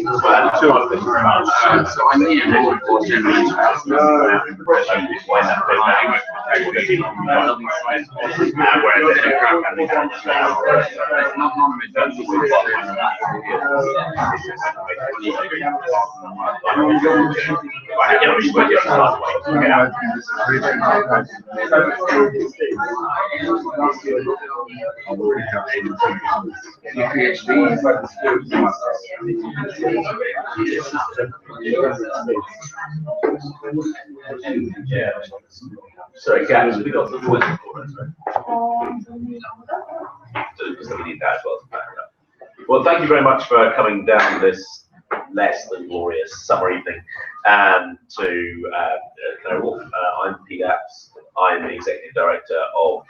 Well, sure, thank you very much. So I'm here for generally Sorry, Gab, have we got the voice recorders, right? So we need that as well. Well, thank you very much for coming down this less than glorious summer evening to Canary Wharf. I'm Pete Apps. I'm the Executive Director of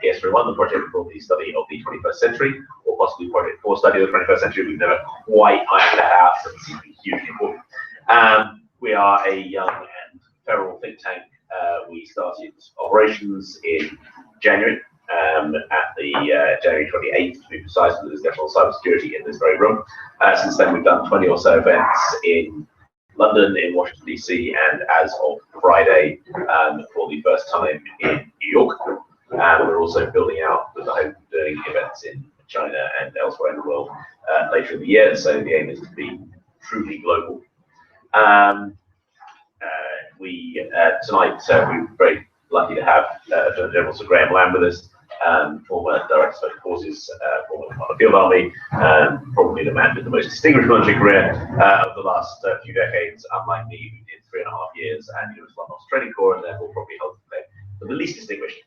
PS31, the project for the study of the 21st century, or possibly Project 4 study of the 21st century. We've never quite ironed that out, so it seems to be hugely important. We are a young and feral think tank. We started operations in January, at the January 28th, to be precise, with the National Cybersecurity in this very room. Since then, we've done 20 or so events in London, in Washington, DC, and as of Friday, for the first time in New York. We're also building out with the hope of doing events in China and elsewhere in the world later in the year. So the aim is to be truly global. Tonight, we're very lucky to have General Sir Graeme with us, former Director of Special Forces, former Commander of the Field Army, probably the man with the most distinguished military career of the last few decades, unlike me, who did 3.5 years and was London Training Corps, and therefore probably held the least distinguished.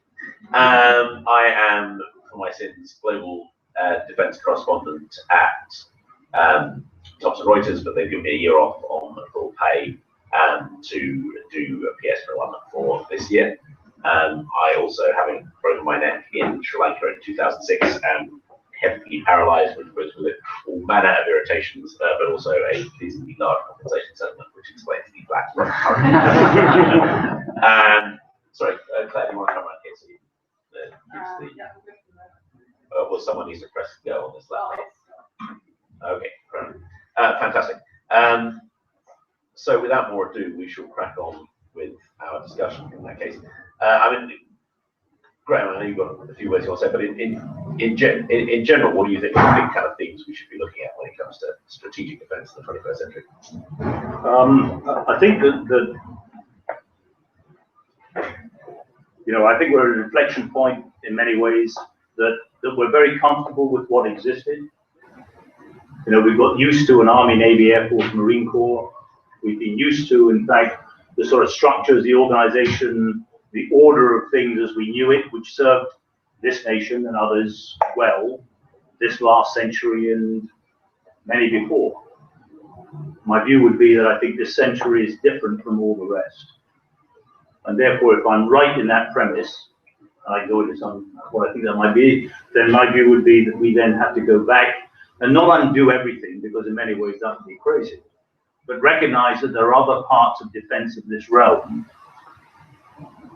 I am, for my sins, global defence correspondent at Thomson Reuters, but they've given me a year off on full pay to do a PS1 for this year. I also, having broken my neck in Sri Lanka in 2006, am heavily paralysed, which was with all manner of irritations, but also a reasonably large compensation settlement, which explains the black from sorry, Claire, you want to come around here? So well, someone needs to press go on this laptop. Okay, great. Fantastic. So without more ado, we shall crack on with our discussion in that case. I mean, Graeme, I know you've got a few words you want to say, but in general, what do you think are the big kind of things we should be looking at when it comes to strategic defence in the 21st century? I think that I think we're at an inflection point in many ways that we're very comfortable with what existed. We've got used to an Army, Navy, Air Force, Marine Corps. We've been used to, in fact, the sort of structures, the organization, the order of things as we knew it, which served this nation and others well, this last century and many before. My view would be that I think this century is different from all the rest. And therefore, if I'm right in that premise, and I go into some what I think that might be, then my view would be that we then have to go back and not undo everything, because in many ways that would be crazy, but recognize that there are other parts of defense of this realm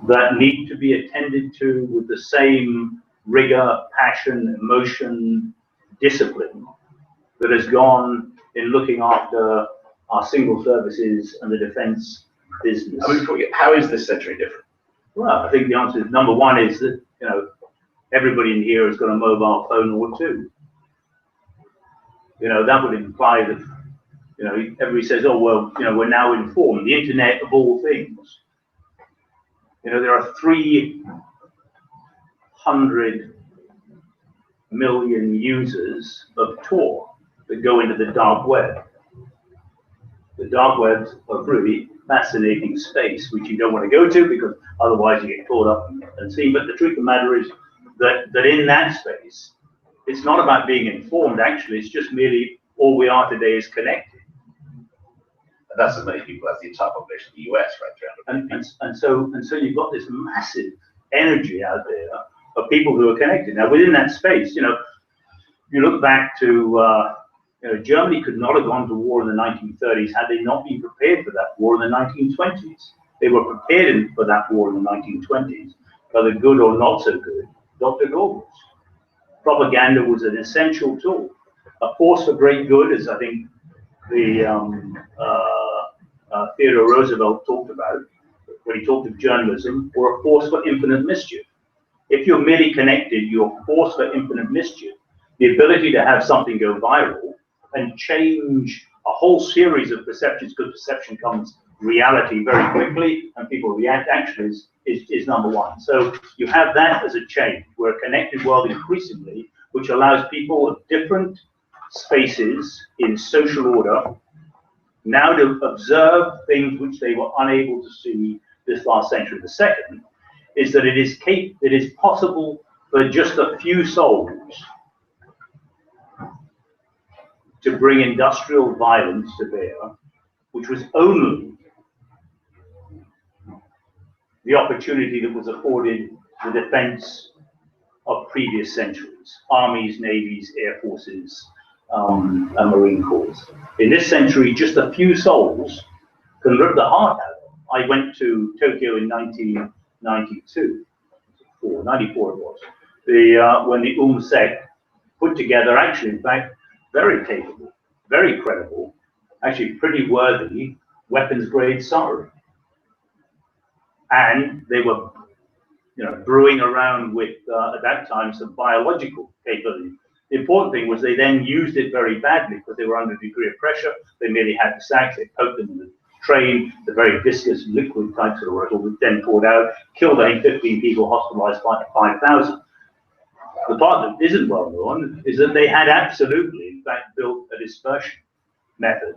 that need to be attended to with the same rigor, passion, emotion, discipline that has gone in looking after our single services and the defense business. I mean, how is this century different? Well, I think the answer is, number one is that, everybody in here has got a mobile phone or two. That would imply that, everybody says, oh, well, we're now informed. The internet of all things. There are 300 million users of Tor that go into the dark web. The dark web's a really fascinating space, which you don't want to go to because otherwise you get caught up and seen. But the truth of the matter is that in that space, it's not about being informed, actually, it's just merely all we are today is connected. And that's as many people as the entire population of the US, right? And so you've got this massive energy out there of people who are connected. Now, within that space, you look back to, Germany could not have gone to war in the 1930s had they not been prepared for that war in the 1920s. They were prepared for that war in the 1920s, whether good or not so good. Dr. Goebbels. Propaganda was an essential tool. A force for great good, as I think Theodore Roosevelt talked about when he talked of journalism, or a force for infinite mischief. If you're merely connected, you're a force for infinite mischief. The ability to have something go viral and change a whole series of perceptions, because perception comes reality very quickly and people react, actually is number one. So you have that as a change. We're a connected world increasingly, which allows people of different spaces in social order now to observe things which they were unable to see this last century. The second is that it is possible for just a few souls to bring industrial violence to bear, which was only the opportunity that was afforded the defense of previous centuries, armies, navies, air forces, and marine corps. In this century, just a few souls can rip the heart out of them. I went to Tokyo in 1992, 94 it was, when the Sec put together, actually, in fact, very capable, very credible, actually pretty worthy weapons-grade summary. And they were, brewing around with, at that time, some biological capability. The important thing was they then used it very badly because they were under a degree of pressure. They merely had the sacks, they poked them in the train, the very viscous liquid types of the was then poured out, killed, I think, 15 people, hospitalized 5,000. The part that isn't well known is that they had absolutely, in fact, built a dispersion method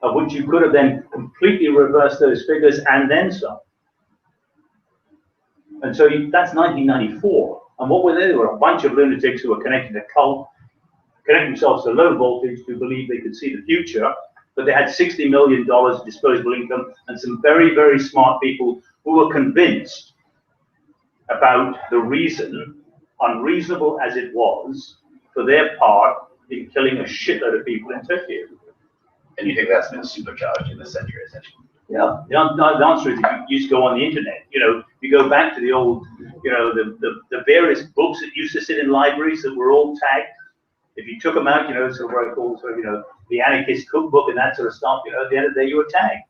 of which you could have then completely reversed those figures and then some. And so that's 1994. And what were they? They were a bunch of lunatics who were connected to cult, connecting themselves to low voltage, who believed they could see the future, but they had $60 million disposable income and some very, very smart people who were convinced about the reason, unreasonable as it was, for their part in killing a shitload of people in Tokyo. And you think that's been supercharged in this century, essentially? Yeah, the answer is if you just go on the internet, you go back to the old, the various books that used to sit in libraries that were all tagged. If you took them out, sort of what I call sort of, the anarchist cookbook and that sort of stuff, at the end of the day you were tagged.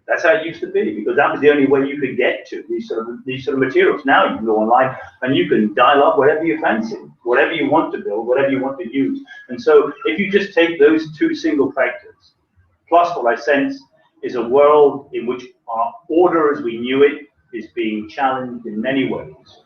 That's how it used to be, because that was the only way you could get to these sort of materials. Now you can go online and you can dial up whatever you fancy, whatever you want to build, whatever you want to use. And so if you just take those two single factors, plus what I sense is a world in which our order as we knew it is being challenged in many ways,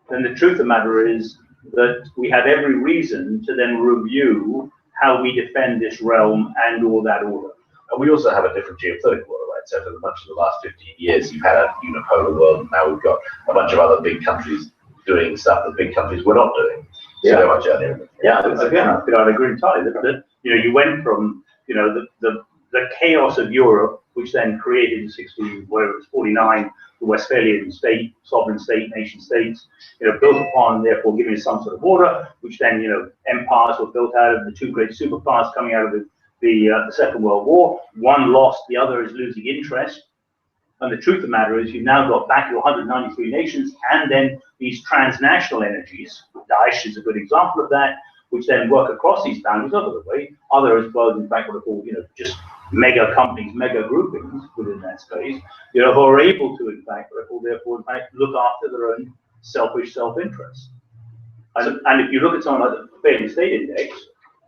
then the truth of the matter is that we have every reason to then review how we defend this realm and all that order. And we also have a different geopolitical order, right? So for much of the last 15 years, you've had a unipolar world, and now we've got a bunch of other big countries doing stuff that big countries were not doing so much earlier. Yeah, again, I'd agree entirely that you went from the chaos of Europe, which then created in 49, the Westphalian state, sovereign state, nation states, built upon, therefore giving some sort of order, which then, empires were built out of the two great superpowers coming out of the Second World War. One lost, the other is losing interest. And the truth of the matter is you've now got back to 193 nations, and then these transnational energies, Daesh is a good example of that, which then work across these boundaries. Other way, other as well, in fact, what are called, just mega companies, mega groupings within that space, who are able to, in fact, therefore, in fact, look after their own selfish self-interest. And if you look at something like the Failed State Index,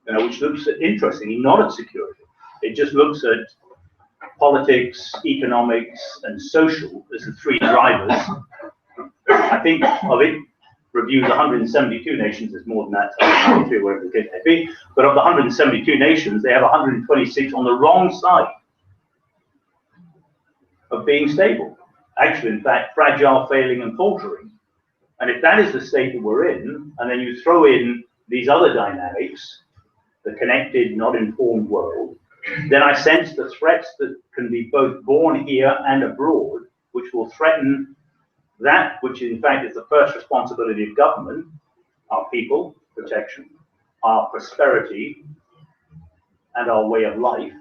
which looks at, interestingly, not at security, it just looks at politics, economics, and social as the three drivers. I think of it reviews 172 nations, there's more than that, 93, whatever the case may be, but of the 172 nations, they have 126 on the wrong side of being stable. Actually, in fact, fragile, failing, and faltering. And if that is the state that we're in, and then you throw in these other dynamics, the connected, not informed world, then I sense the threats that can be both born here and abroad, which will threaten that which in fact is the first responsibility of government, our people, protection, our prosperity, and our way of life,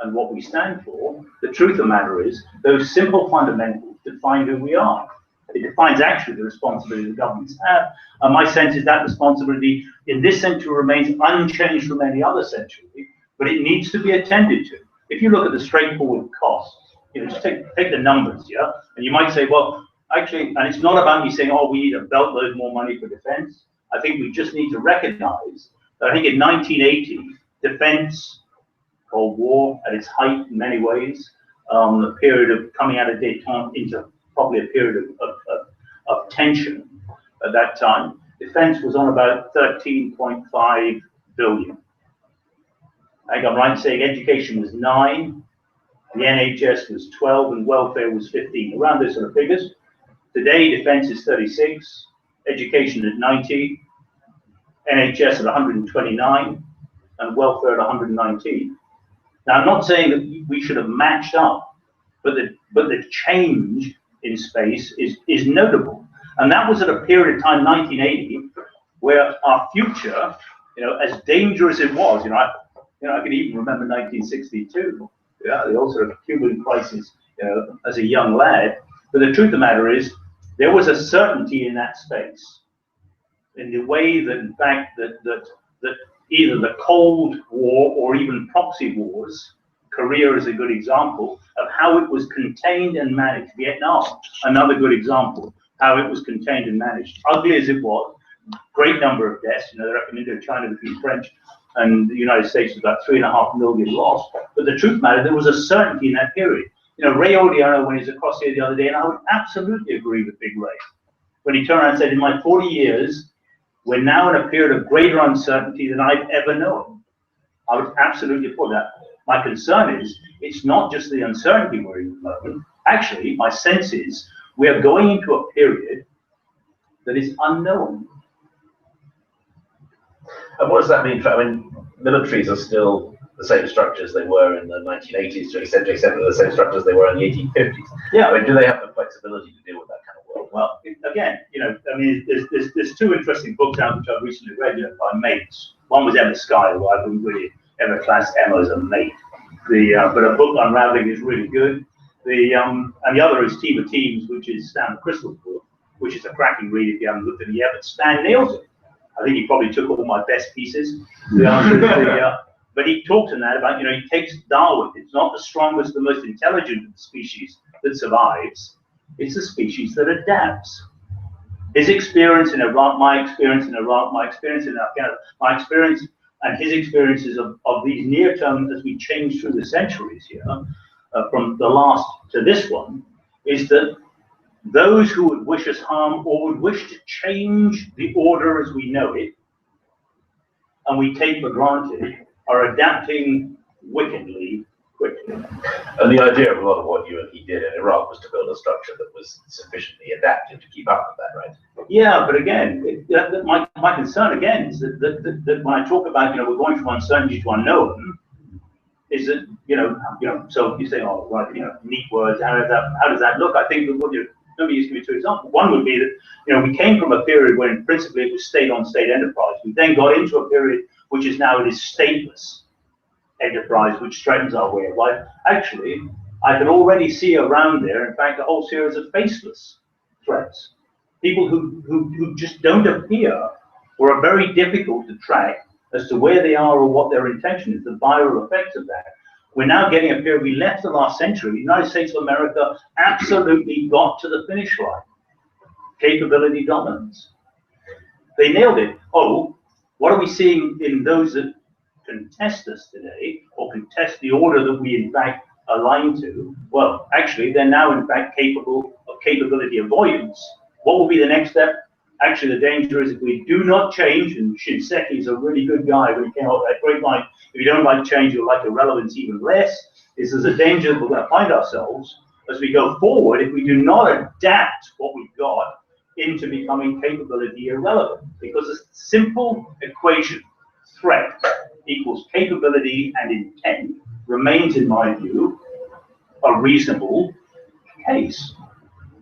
and what we stand for. The truth of the matter is, those simple fundamentals define who we are. It defines actually the responsibility the governments have. And my sense is that responsibility in this century remains unchanged from any other century, but it needs to be attended to. If you look at the straightforward costs, just take the numbers, yeah? And you might say, well, actually, and it's not about me saying, oh, we need a belt load more money for defense. I think we just need to recognize that I think in 1980, defense, Cold War at its height in many ways, a period of coming out of détente into probably a period of tension at that time, defense was on about 13.5 billion. I think I'm right in saying education was 9, the NHS was 12, and welfare was 15, around those sort of figures. Today, defense is 36, education at 90, NHS at 129, and welfare at 119. Now, I'm not saying that we should have matched up, but the change in space is notable. And that was at a period of time, 1980, where our future, as dangerous as it was, I can even remember 1962, the old sort of Cuban crisis, as a young lad. But the truth of the matter is, there was a certainty in that space, in the way that, in fact, that either the Cold War or even proxy wars, Korea is a good example of how it was contained and managed. Vietnam, another good example, how it was contained and managed. Ugly as it was, great number of deaths. They reckon Indochina between French and the United States was about 3.5 million lost. But the truth matter, there was a certainty in that period. Ray Odierno, when he was across here the other day, and I would absolutely agree with Big Ray, when he turned around and said, in my 40 years, we're now in a period of greater uncertainty than I've ever known. I would absolutely put that. My concern is, it's not just the uncertainty we're in at the moment. Actually, my sense is, we are going into a period that is unknown. And what does that mean? Militaries are still the same structures they were in the 1980s, to extent the same structures they were in the 1850s. Yeah. Do they have the flexibility to deal with that kind of world? Well, again, there's two interesting books out which I've recently read, by mates. One was Emma Sky, who I wouldn't really ever class Emma as a mate. But a book Unraveling is really good. And the other is Team of Teams, which is Stan Crystal's book, which is a cracking read if you haven't looked at it yet. But Stan nails it. I think he probably took all my best pieces. But he talks in that about, he takes Darwin. It's not the strongest, the most intelligent of the species that survives. It's the species that adapts. His experience in Iraq, my experience in Iraq, my experience in Afghanistan, my experience and his experiences of these near term as we change through the centuries here, from the last to this one, is that those who would wish us harm or would wish to change the order as we know it, and we take for granted, are adapting wickedly quickly. And the idea of a lot of what you and he did in Iraq was to build a structure that was sufficiently adaptive to keep up with that, right? Yeah, but again, my concern again is that when I talk about, we're going from uncertainty to unknown, is that, so you say, oh, right, neat words, how does that look? I think that let me just give you two examples. One would be that, we came from a period when principally it was state-on-state enterprise. We then got into a period which is now it is stateless enterprise, which threatens our way of life. Actually, I can already see around there, in fact, a whole series of faceless threats. People who just don't appear or are very difficult to track as to where they are or what their intention is, the viral effects of that. We're now getting a period, we left the last century, the United States of America absolutely got to the finish line. Capability dominance. They nailed it. Oh, what are we seeing in those that contest us today, or contest the order that we in fact align to? Well, actually, they're now in fact capable of capability avoidance. What will be the next step? Actually, the danger is if we do not change, and Shinseki is a really good guy when he came up with that great line, if you don't like change, you'll like irrelevance even less, is there's a danger that we're going to find ourselves as we go forward if we do not adapt what we've got into becoming capability irrelevant. Because a simple equation, threat equals capability and intent, remains, in my view, a reasonable case.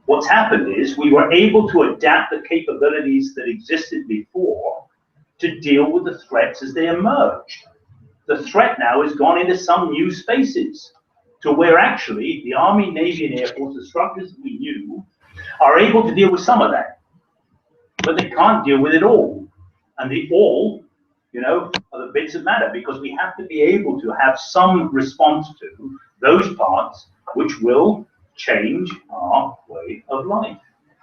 What's happened is we were able to adapt the capabilities that existed before to deal with the threats as they emerged. The threat now has gone into some new spaces to where actually the Army, Navy, and Air Force, the structures we knew, are able to deal with some of that, but they can't deal with it all. And the all, you know, are the bits that matter, because we have to be able to have some response to those parts which will change our way of life.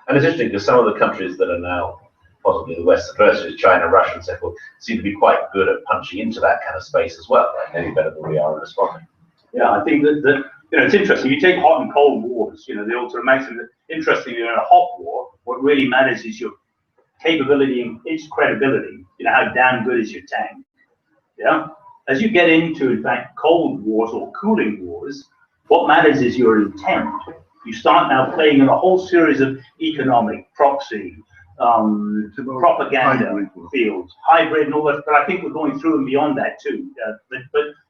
And it's interesting because some of the countries that are now possibly the West, the first is China, Russia, and so forth, seem to be quite good at punching into that kind of space as well, like maybe better than we are in responding. Yeah, I think that you know, it's interesting. You take hot and cold wars, you know, the ultimate maximum. Interestingly, in a hot war, what really matters is your capability and its credibility. You know, how damn good is your tank? Yeah. As you get into, in fact, cold wars or cooling wars, what matters is your intent. You start now playing in a whole series of economic, proxy, propaganda fields, hybrid and all that, but I think we're going through and beyond that too.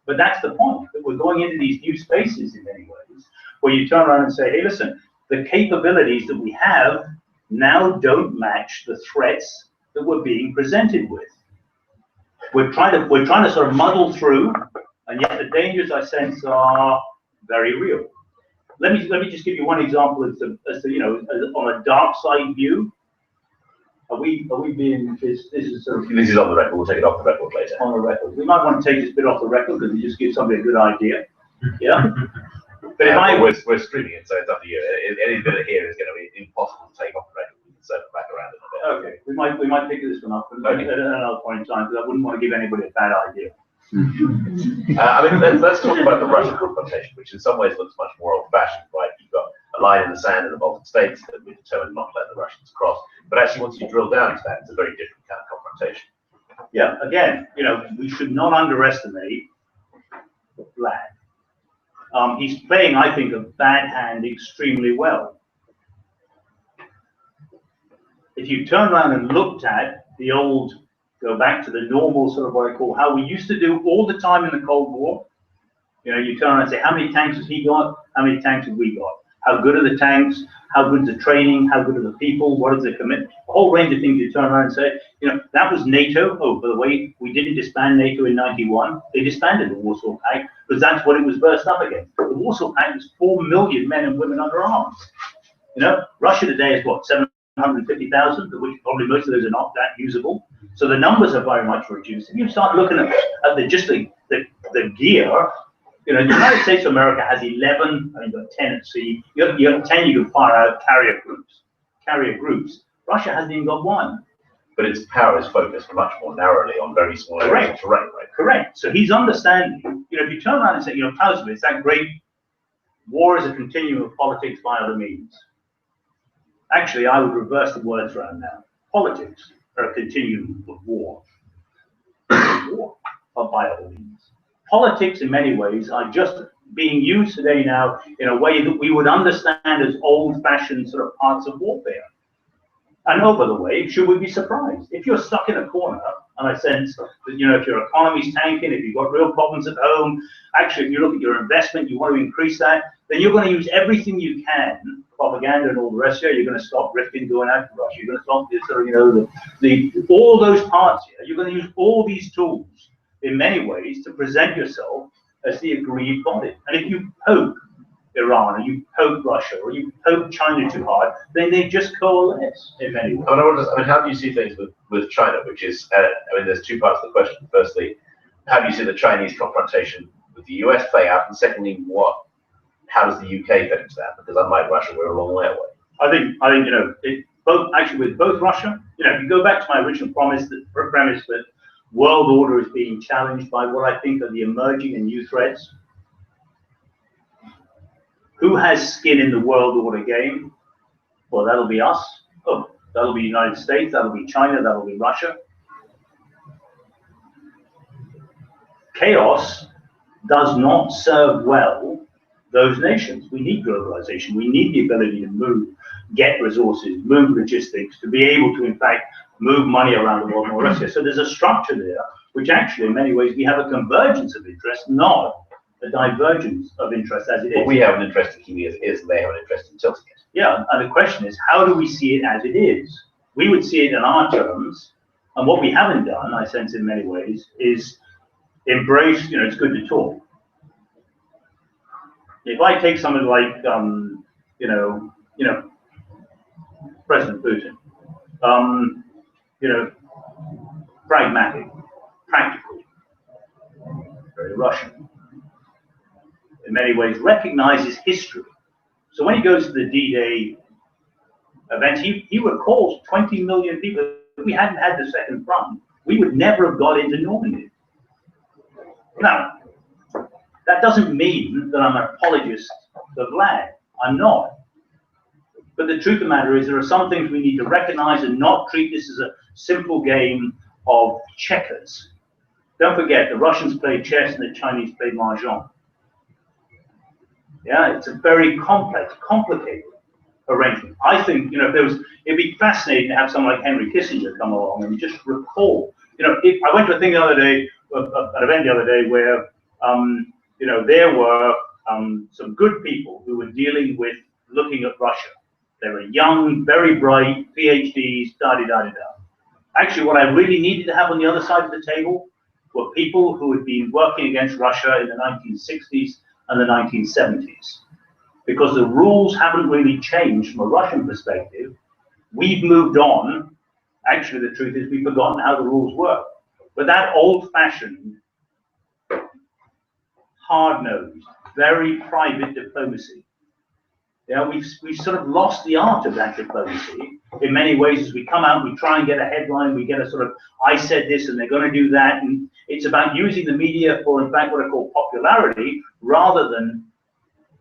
But that's the point, that we're going into these new spaces in many ways, where you turn around and say, hey, listen, the capabilities that we have now don't match the threats that we're being presented with. We're trying to sort of muddle through, and yet the dangers I sense are very real. Let me just give you one example as to you know, on a dark side view. Are we being, this is sort of, This is on the record, we'll take it off the record later. on the record. We might want to take this bit off the record because it just gives somebody a good idea. Yeah. But if we're streaming it, so it's up to you. Any bit of here is going to be impossible to take off the record. We can circle back around in a bit. Okay, we might pick this one up at another point in time, because I wouldn't want to give anybody a bad idea. I mean, let's talk about the Russian confrontation, which in some ways looks much more old-fashioned, right? You've got a line in the sand in the Baltic states that we're determined not to let the Russians cross. But actually, once you drill down to that, it's a very different kind of confrontation. Yeah, again, you know, we should not underestimate the flag. He's playing, I think, a bad hand extremely well. If you turn around and looked at the old, go back to the normal sort of what I call how we used to do all the time in the Cold War, you know, you turn around and say, how many tanks has he got? How many tanks have we got? How good are the tanks? How good is the training? How good are the people? What is the commitment? A whole range of things you turn around and say, you know, that was NATO. Oh, by the way, we didn't disband NATO in '91. They disbanded the Warsaw Pact because that's what it was burst up against. The Warsaw Pact was 4 million men and women under arms. You know, Russia today is what, 750,000, of which probably most of those are not that usable. So the numbers are very much reduced. If you start looking at the gear, you know, the United States of America has 11, I mean, you've got 10 at sea. You have 10 you can fire out carrier groups. Russia hasn't even got one. But its power is focused much more narrowly on very small areas of terrain, right? Correct. So he's understanding, you know, if you turn around and say, you know, Clausewitz, that great war is a continuum of politics by other means. Actually, I would reverse the words around now. Politics are a continuum of war. War by other means. Politics, in many ways, are just being used today now in a way that we would understand as old-fashioned sort of parts of warfare. And oh, by the way, should we be surprised? If you're stuck in a corner, and I sense that, you know, if your economy's tanking, if you've got real problems at home, actually, if you look at your investment, you want to increase that, then you're going to use everything you can, propaganda and all the rest of it. You're going to stop Rifkin going out to Russia. You're going to stop this, sort of, you know, all those parts here. You're going to use all these tools in many ways to present yourself as the aggrieved body. And if you poke Iran, or you poke Russia, or you poke China too hard, then they just coalesce in many ways. I mean, how do you see things with China, which is, I mean, there's two parts to the question. Firstly, how do you see the Chinese confrontation with the US play out? And secondly, how does the UK fit into that? Because unlike Russia, we're a long way away. I think you know, with both Russia, you know, if you go back to my original premise that world order is being challenged by what I think are the emerging and new threats. Who has skin in the world order game? Well, that'll be us. Oh, that'll be the United States, that'll be China, that'll be Russia. Chaos does not serve well those nations. We need globalization. We need the ability to move, get resources, move logistics, to be able to, in fact, move money around the world and all the rest of it. So there's a structure there, which actually, in many ways, we have a convergence of interest, not a divergence of interest as it is. Well, we have an interest in keeping it as it is, and they have an interest in tilting it. Yeah, and the question is, how do we see it as it is? We would see it in our terms, and what we haven't done, I sense in many ways, is embrace, you know, it's good to talk. If I take something like, you know, President Putin. You know, pragmatic, practical, very Russian. In many ways, recognizes history. So when he goes to the D-Day event, he recalls 20 million people. If we hadn't had the Second Front, we would never have got into Normandy. Now, that doesn't mean that I'm an apologist of Vlad. I'm not. But the truth of the matter is there are some things we need to recognize and not treat this as a simple game of checkers. Don't forget, the Russians played chess and the Chinese played mahjong. Yeah, it's a very complex, complicated arrangement. I think, you know, it'd be fascinating to have someone like Henry Kissinger come along and just recall. You know, I went to a thing the other day, an event the other day where, you know, there were some good people who were dealing with looking at Russia. They were young, very bright, PhDs, da-di-da-di-da. Actually, what I really needed to have on the other side of the table were people who had been working against Russia in the 1960s and the 1970s. Because the rules haven't really changed from a Russian perspective. We've moved on. Actually, the truth is we've forgotten how the rules work. But that old-fashioned, hard-nosed, very private diplomacy, yeah, we've sort of lost the art of that diplomacy in many ways. As we come out, we try and get a headline, we get a sort of, I said this and they're going to do that, and it's about using the media for, in fact, what I call popularity, rather than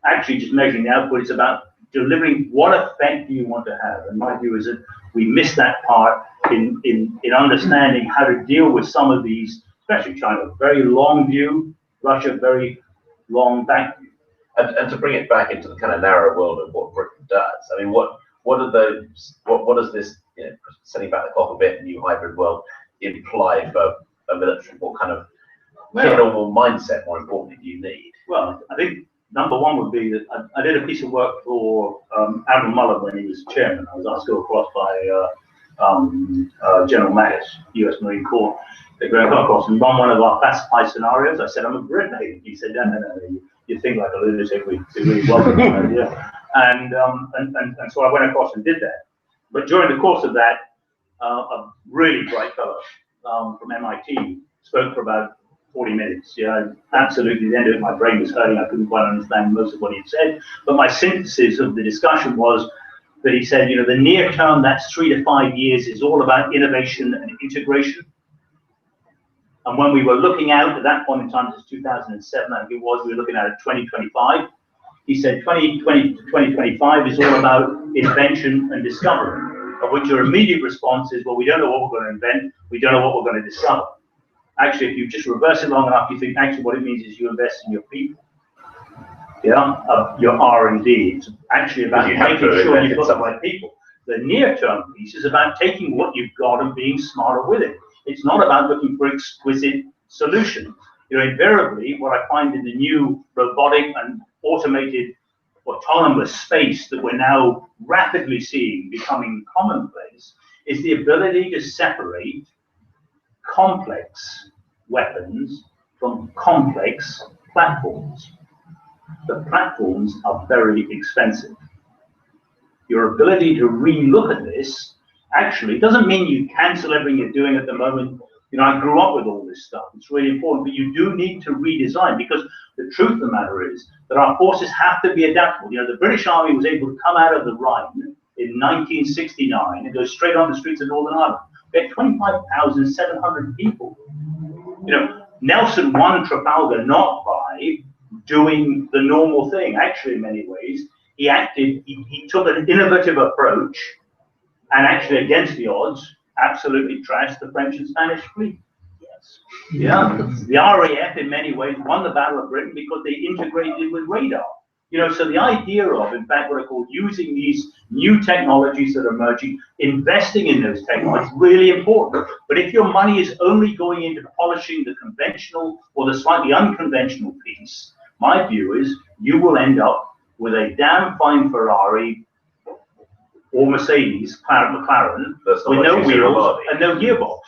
actually just measuring the output. It's about delivering what effect do you want to have. And my view is that we miss that part in understanding how to deal with some of these, especially China, very long view, Russia, very long back view. And to bring it back into the kind of narrow world of what Britain does, I mean, what does this, you know, setting back the clock a bit, new hybrid world imply for a military? What kind of general mindset, more importantly, do you need? Well, I think number one would be that I did a piece of work for Admiral Mullen when he was chairman. I was asked to go across by General Mattis, US Marine Corps. They're going to come across and run one of our classified scenarios. I said, I'm a Brit. He said, no, you think like a lunatic. We really welcome the idea. And so I went across and did that. But during the course of that, a really bright fellow from MIT spoke for about 40 minutes. Yeah, absolutely. The end of it, my brain was hurting. I couldn't quite understand most of what he had said. But my synthesis of the discussion was that he said, you know, the near term, that's 3 to 5 years, is all about innovation and integration. And when we were looking out at that point in time, this is 2007, I think it was, we were looking at 2025. He said 2020 to 2025 is all about invention and discovery, of which your immediate response is, well, we don't know what we're going to invent, we don't know what we're going to discover. Actually, if you just reverse it long enough, you think actually what it means is you invest in your people. Yeah, your R&D. It's actually about making sure you've got the right people. The near-term piece is about taking what you've got and being smarter with it. It's not about looking for exquisite solutions. You know, invariably, what I find in the new robotic and automated autonomous space that we're now rapidly seeing becoming commonplace is the ability to separate complex weapons from complex platforms. The platforms are very expensive. Your ability to re-look at this actually doesn't mean you cancel everything you're doing at the moment. You know, I grew up with all this stuff. It's really important, but you do need to redesign, because the truth of the matter is that our forces have to be adaptable. You know, the British Army was able to come out of the Rhine in 1969 and go straight on the streets of Northern Ireland. We had 25,700 people. You know, Nelson won Trafalgar not by doing the normal thing. Actually, in many ways, he took an innovative approach, and actually against the odds, absolutely trashed the French and Spanish fleet. Yes. Yeah. The RAF in many ways won the Battle of Britain because they integrated it with radar. You know, so the idea of, in fact, what I call using these new technologies that are emerging, investing in those technologies, really important. But if your money is only going into polishing the conventional or the slightly unconventional piece, my view is you will end up with a damn fine Ferrari or Mercedes, McLaren, with no wheels and no gearbox.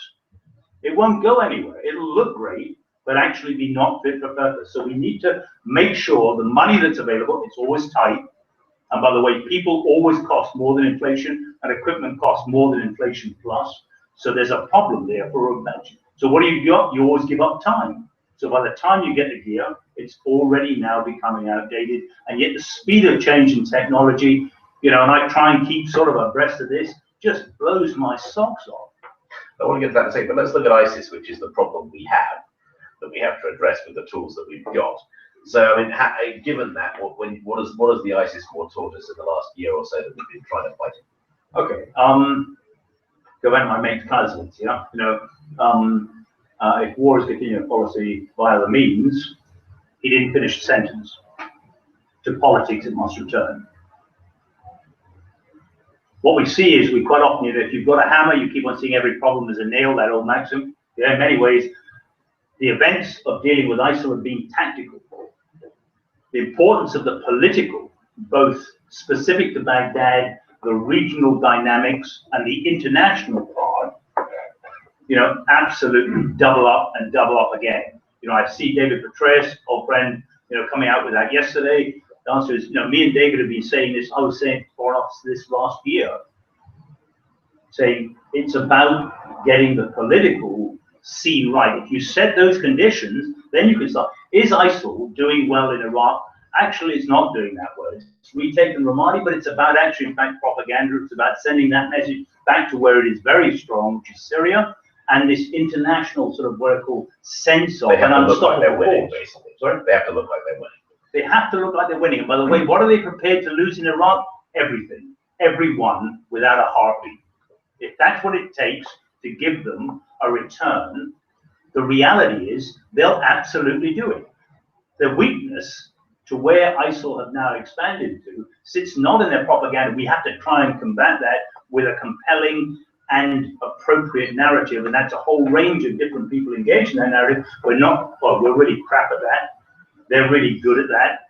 It won't go anywhere. It'll look great, but actually be not fit for purpose. So we need to make sure the money that's available, it's always tight, And by the way, people always cost more than inflation, and equipment costs more than inflation plus. So there's a problem there for a budget. So what do you got? You always give up time. So by the time you get the gear, it's already now becoming outdated. And yet the speed of change in technology, you know, and I try and keep sort of abreast of this, just blows my socks off. I want to get to that in a second, but let's look at ISIS, which is the problem we have, that we have to address with the tools that we've got. So, I mean, given that, what has the ISIS war taught us in the last year or so that we've been trying to fight it? Okay, go back to my mate's cousins, yeah? You know, if war is continuing policy via the means, he didn't finish the sentence. To politics, it must return. What we see is we quite often, if you've got a hammer, you keep on seeing every problem as a nail, that old maxim. Yeah, in many ways, the events of dealing with ISIL have been tactical. The importance of the political, both specific to Baghdad, the regional dynamics, and the international part, you know, absolutely double up and double up again. You know, I see David Petraeus, old friend, you know, coming out with that yesterday. The answer is, you know, me and David have been saying this, I was saying for us this last year, saying it's about getting the political scene right. If you set those conditions, then you can start. Is ISIL doing well in Iraq? Actually, it's not doing that well. It's retaken Ramadi, but it's about actually, in fact, propaganda. It's about sending that message back to where it is very strong, which is Syria, and this international sort of vertical sense of an unstoppable force. Basically. Sorry? They have to look like they're winning. They have to look like they're winning. And by the way, what are they prepared to lose in Iraq? Everything. Everyone without a heartbeat. If that's what it takes to give them a return, the reality is they'll absolutely do it. The weakness to where ISIL have now expanded to sits not in their propaganda. We have to try and combat that with a compelling and appropriate narrative, and that's a whole range of different people engaged in that narrative. We're not, well, we're really crap at that. They're really good at that.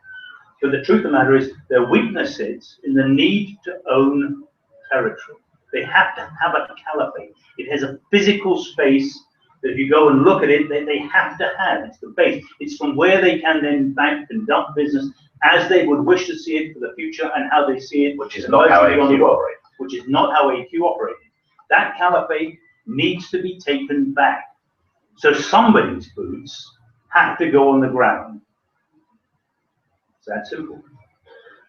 But the truth of the matter is their weakness sits in the need to own territory. They have to have a caliphate. It has a physical space that if you go and look at it, they have to have. It's the base. It's from where they can then in fact conduct business as they would wish to see it for the future and how they see it, which is not how AQ operates. Which is not how AQ operates. That caliphate needs to be taken back. So somebody's boots have to go on the ground. It's that simple.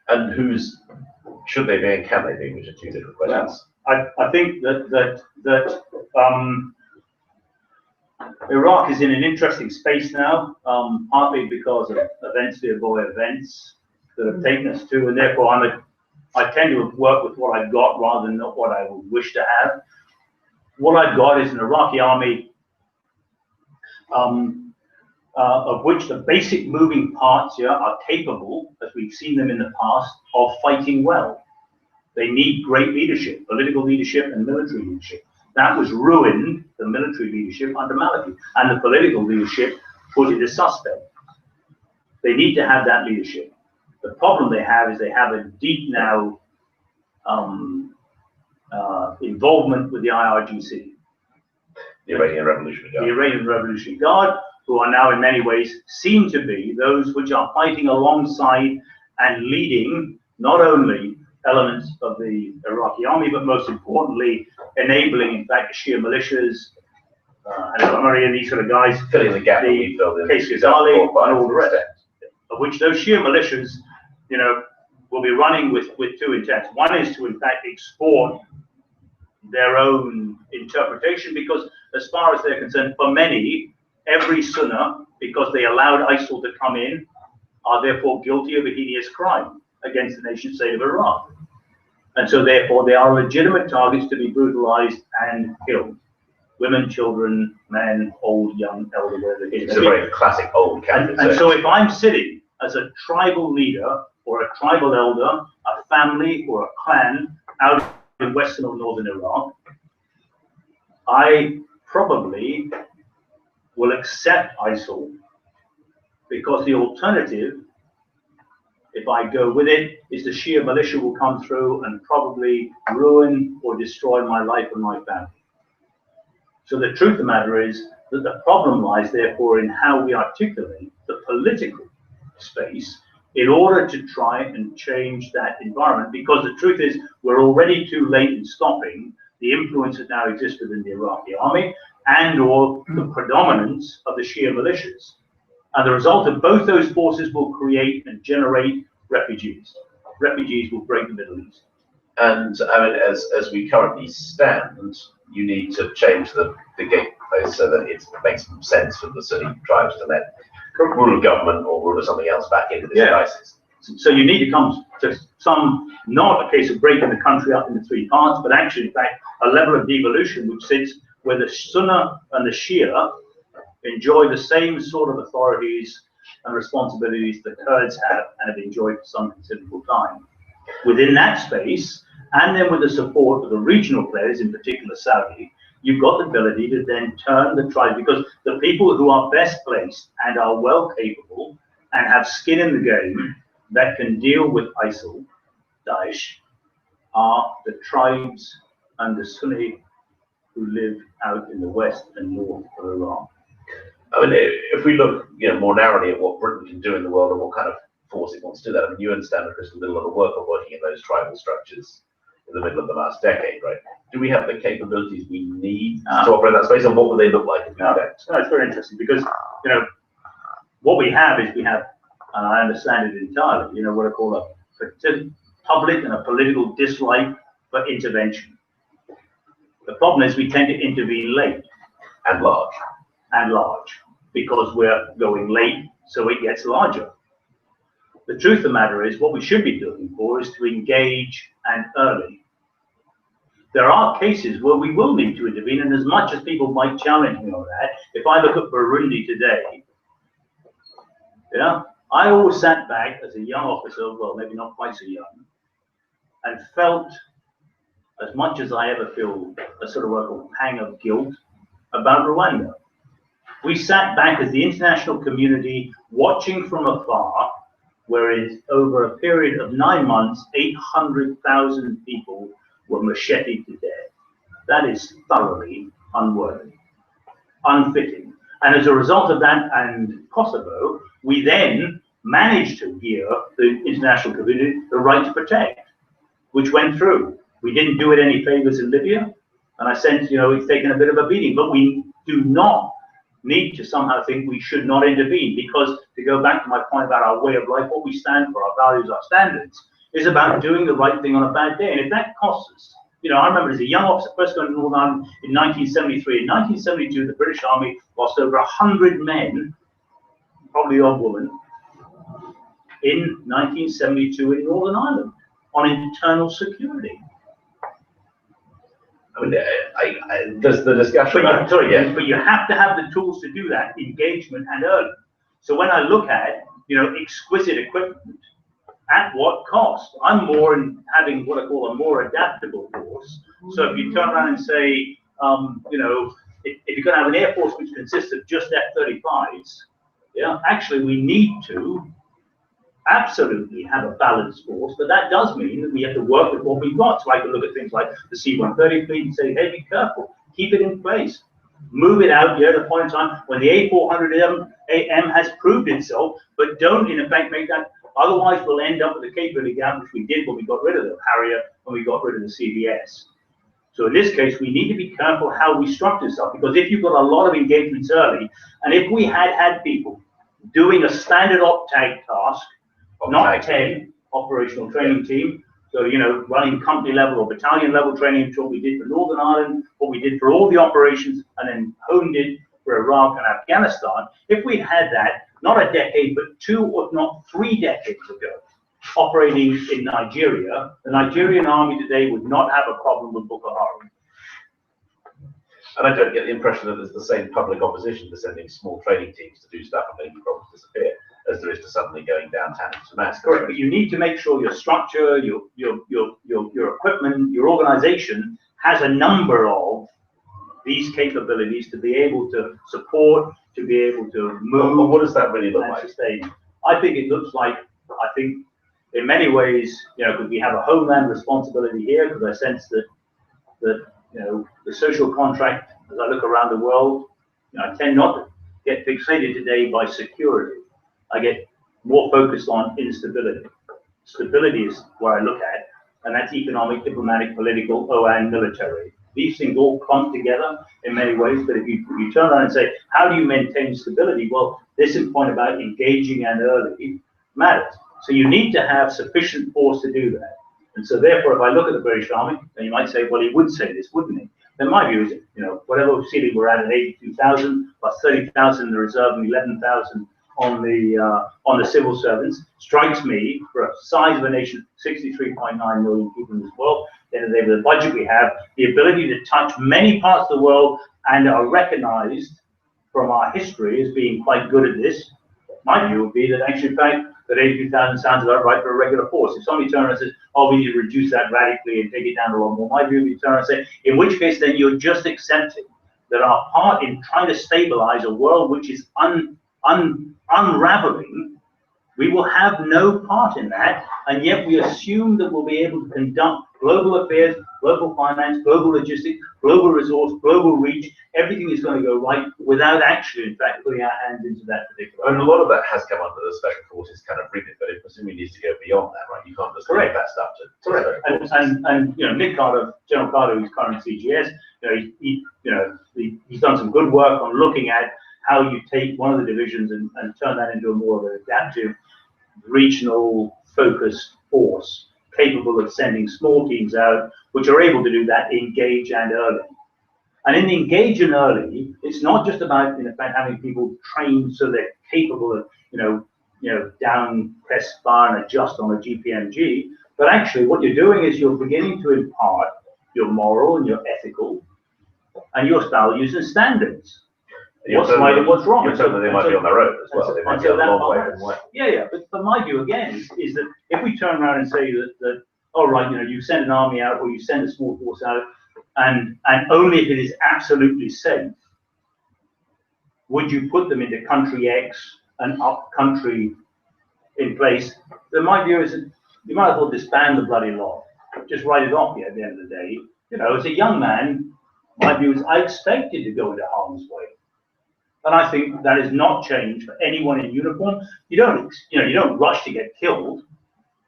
And whose should they be and can they be, which are two different questions. Well, I think that Iraq is in an interesting space now, partly because of events via events that have taken us to, and therefore I tend to work with what I've got rather than not what I would wish to have. What I've got is an Iraqi army of which the basic moving parts here are capable, as we've seen them in the past, of fighting well. They need great leadership, political leadership and military leadership. That was ruined, the military leadership under Maliki, and the political leadership put it as suspect. They need to have that leadership. The problem they have is they have a deep now involvement with the IRGC. The Iranian Revolutionary Guard. The Iranian Revolutionary Guard, who are now in many ways seem to be those which are fighting alongside and leading not only elements of the Iraqi army, but most importantly, enabling, in fact, the Shia militias, and these sort of guys, filling the gap we filled in. Case Ghazali, and all the rest, of which those Shia militias, you know, will be running with two intents. One is to, in fact, export their own interpretation, because as far as they're concerned, for many, every Sunnah, because they allowed ISIL to come in, are therefore guilty of a hideous crime against the nation state of Iraq. And so therefore they are legitimate targets to be brutalized and killed. Women, children, men, old, young, elder, whatever it is. It's a very classic old candidate. And so if I'm sitting as a tribal leader or a tribal elder, a family or a clan out in western or northern Iraq, I probably will accept ISIL, because the alternative, if I go with it, is the Shia militia will come through and probably ruin or destroy my life and my family. So the truth of the matter is that the problem lies therefore in how we articulate the political space in order to try and change that environment, because the truth is we're already too late in stopping the influence that now exists within the Iraqi army and or the predominance of the Shia militias. And the result of both those forces will create and generate refugees. Refugees will break the Middle East. And I mean, as we currently stand, you need to change the gatepost so that it makes sense for the Sunni tribes to let rule of government or rule of something else back into this crisis. So you need to come to some, not a case of breaking the country up into three parts, but actually, in fact, a level of devolution which sits where the Sunni and the Shia enjoy the same sort of authorities and responsibilities the Kurds have and have enjoyed for some considerable time. Within that space, and then with the support of the regional players, in particular Saudi, you've got the ability to then turn the tribes, because the people who are best placed and are well capable and have skin in the game that can deal with ISIL, Daesh, are the tribes and the Sunni who live out in the west and north of Iran. I mean, if we look, more narrowly at what Britain can do in the world and what kind of force it wants to do that, I mean, you and Stanley Crystal did a lot of work on working in those tribal structures in the middle of the last decade, right? Do we have the capabilities we need to operate in that space, and what would they look like if we don't? No, it's very interesting because, what we have is and I understand it entirely, what I call a public and a political dislike for intervention. The problem is we tend to intervene late. And large. And large, because we're going late, so it gets larger. The truth of the matter is, what we should be looking for is to engage and early. There are cases where we will need to intervene, and as much as people might challenge me on that, if I look at Burundi today, I always sat back as a young officer, well, maybe not quite so young, and felt, as much as I ever feel a sort of what I call pang of guilt about Rwanda. We sat back as the international community watching from afar, whereas over a period of 9 months, 800,000 people were macheted to death. That is thoroughly unworthy, unfitting. And as a result of that and Kosovo, we then managed to give the international community the right to protect, which went through. We didn't do it any favors in Libya, and I sense, it's taken a bit of a beating, but we do not need to somehow think we should not intervene, because to go back to my point about our way of life, what we stand for, our values, our standards, is about doing the right thing on a bad day. And if that costs us, I remember as a young officer first going to Northern Ireland in 1973. In 1972, the British Army lost over 100 men, probably odd women, in 1972 in Northern Ireland on internal security. I mean, does the discussion? But you have to have the tools to do that, engagement and early. So when I look at, exquisite equipment, at what cost? I'm more in having what I call a more adaptable force. So if you turn around and say, if you're going to have an air force which consists of just F-35s, actually we need to absolutely have a balanced force, but that does mean that we have to work with what we've got. So I can look at things like the C-130 fleet and say, hey, be careful, keep it in place, move it out at a point in time when the A400M has proved itself, but don't in effect make that, otherwise we'll end up with a capability gap, which we did when we got rid of the Harrier and we got rid of the CBS. So in this case, we need to be careful how we structure stuff, because if you've got a lot of engagements early, and if we had people doing a standard op-tag task, not 10 operational training team, so running company level or battalion level training, which what we did for Northern Ireland, what we did for all the operations, and then honed it for Iraq and Afghanistan. If we had that, not a decade, but 2 or not 3 decades ago, operating in Nigeria, the Nigerian army today would not have a problem with Boko Haram. And I don't get the impression that there's the same public opposition to sending small training teams to do stuff and making problems disappear as there is to suddenly going downtown into mass. Correct, but you need to make sure your structure, your equipment, your organization has a number of these capabilities to be able to support, to be able to move. Well, what does that really look like? Sustain. I think it looks like, in many ways, because we have a homeland responsibility here, because I sense that the social contract, as I look around the world, I tend not to get fixated today by security. I get more focused on instability. Stability is what I look at, and that's economic, diplomatic, political, and military. These things all come together in many ways, but if you turn around and say, how do you maintain stability? Well, this is the point about engaging and early matters. So you need to have sufficient force to do that. And so therefore, if I look at the British Army, and you might say, well, he would say this, wouldn't he? Then my view is, whatever ceiling we're at 82,000, plus 30,000 in the reserve and 11,000 on the civil servants, strikes me for a size of a nation, 63.9 million people in this world, then with the budget we have, the ability to touch many parts of the world and are recognized from our history as being quite good at this. My view would be that actually, in fact, that 82,000 sounds about right for a regular force. If somebody turns around and says, oh, we need to reduce that radically and take it down a lot more, my view would be turn around and say, in which case then you're just accepting that our part in trying to stabilize a world which is unraveling, we will have no part in that, and yet we assume that we'll be able to conduct global affairs, global finance, global logistics, global resource, global reach. Everything is going to go right without actually, in fact, putting our hands into that particular. And a lot of that has come under the special forces kind of remit, but it presumably needs to go beyond that, right? You can't just leave that stuff to correct. And Nick Carter, General Carter, who's current CGS, he's done some good work on looking at how you take one of the divisions and turn that into a more of an adaptive, regional focused force capable of sending small teams out, which are able to do that, engage and early. And in the engage and early, it's not just about, in fact, having people trained so they're capable of, down, press, fire, and adjust on a GPMG, but actually what you're doing is you're beginning to impart your moral and your ethical and your values and standards. What's right and what's wrong. You're saying that they might be on their own as well. They might be a long way from what. Yeah. But my view again is that if we turn around and say that all right, you send an army out or you send a small force out, and only if it is absolutely safe, would you put them into country X and up country in place? Then my view is that you might as well disband the bloody lot. Just write it off at the end of the day. As a young man, my view is I expected to go into harm's way. And I think that is not changed for anyone in uniform. You don't rush to get killed,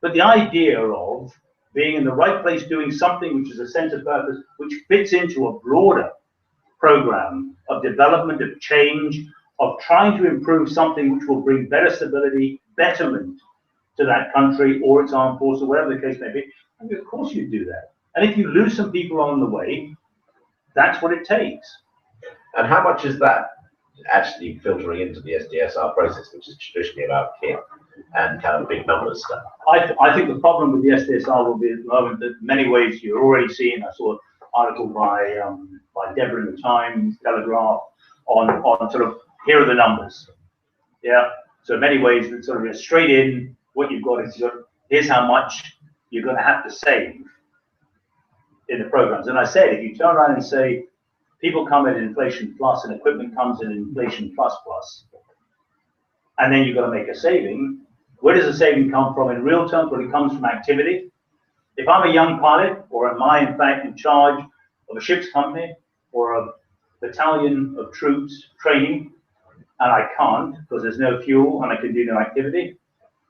but the idea of being in the right place, doing something which is a sense of purpose, which fits into a broader program of development, of change, of trying to improve something which will bring better stability, betterment to that country or its armed force or whatever the case may be, and of course you do that. And if you lose some people along the way, that's what it takes. And how much is that actually filtering into the SDSR process, which is traditionally about kit and kind of big numbers stuff? I think the problem with the SDSR will be at the moment that in many ways you're already seeing. I saw an article by Deborah in the Times, Telegraph, on sort of, here are the numbers. Yeah. So in many ways, it's sort of straight in, what you've got is here's how much you're going to have to save in the programs. And I said, if you turn around and say, people come at inflation plus and equipment comes in inflation plus, and then you've got to make a saving. Where does the saving come from in real terms? Well, it comes from activity. If I'm a young pilot, or am I in fact in charge of a ship's company or a battalion of troops training, and I can't because there's no fuel and I can do no activity,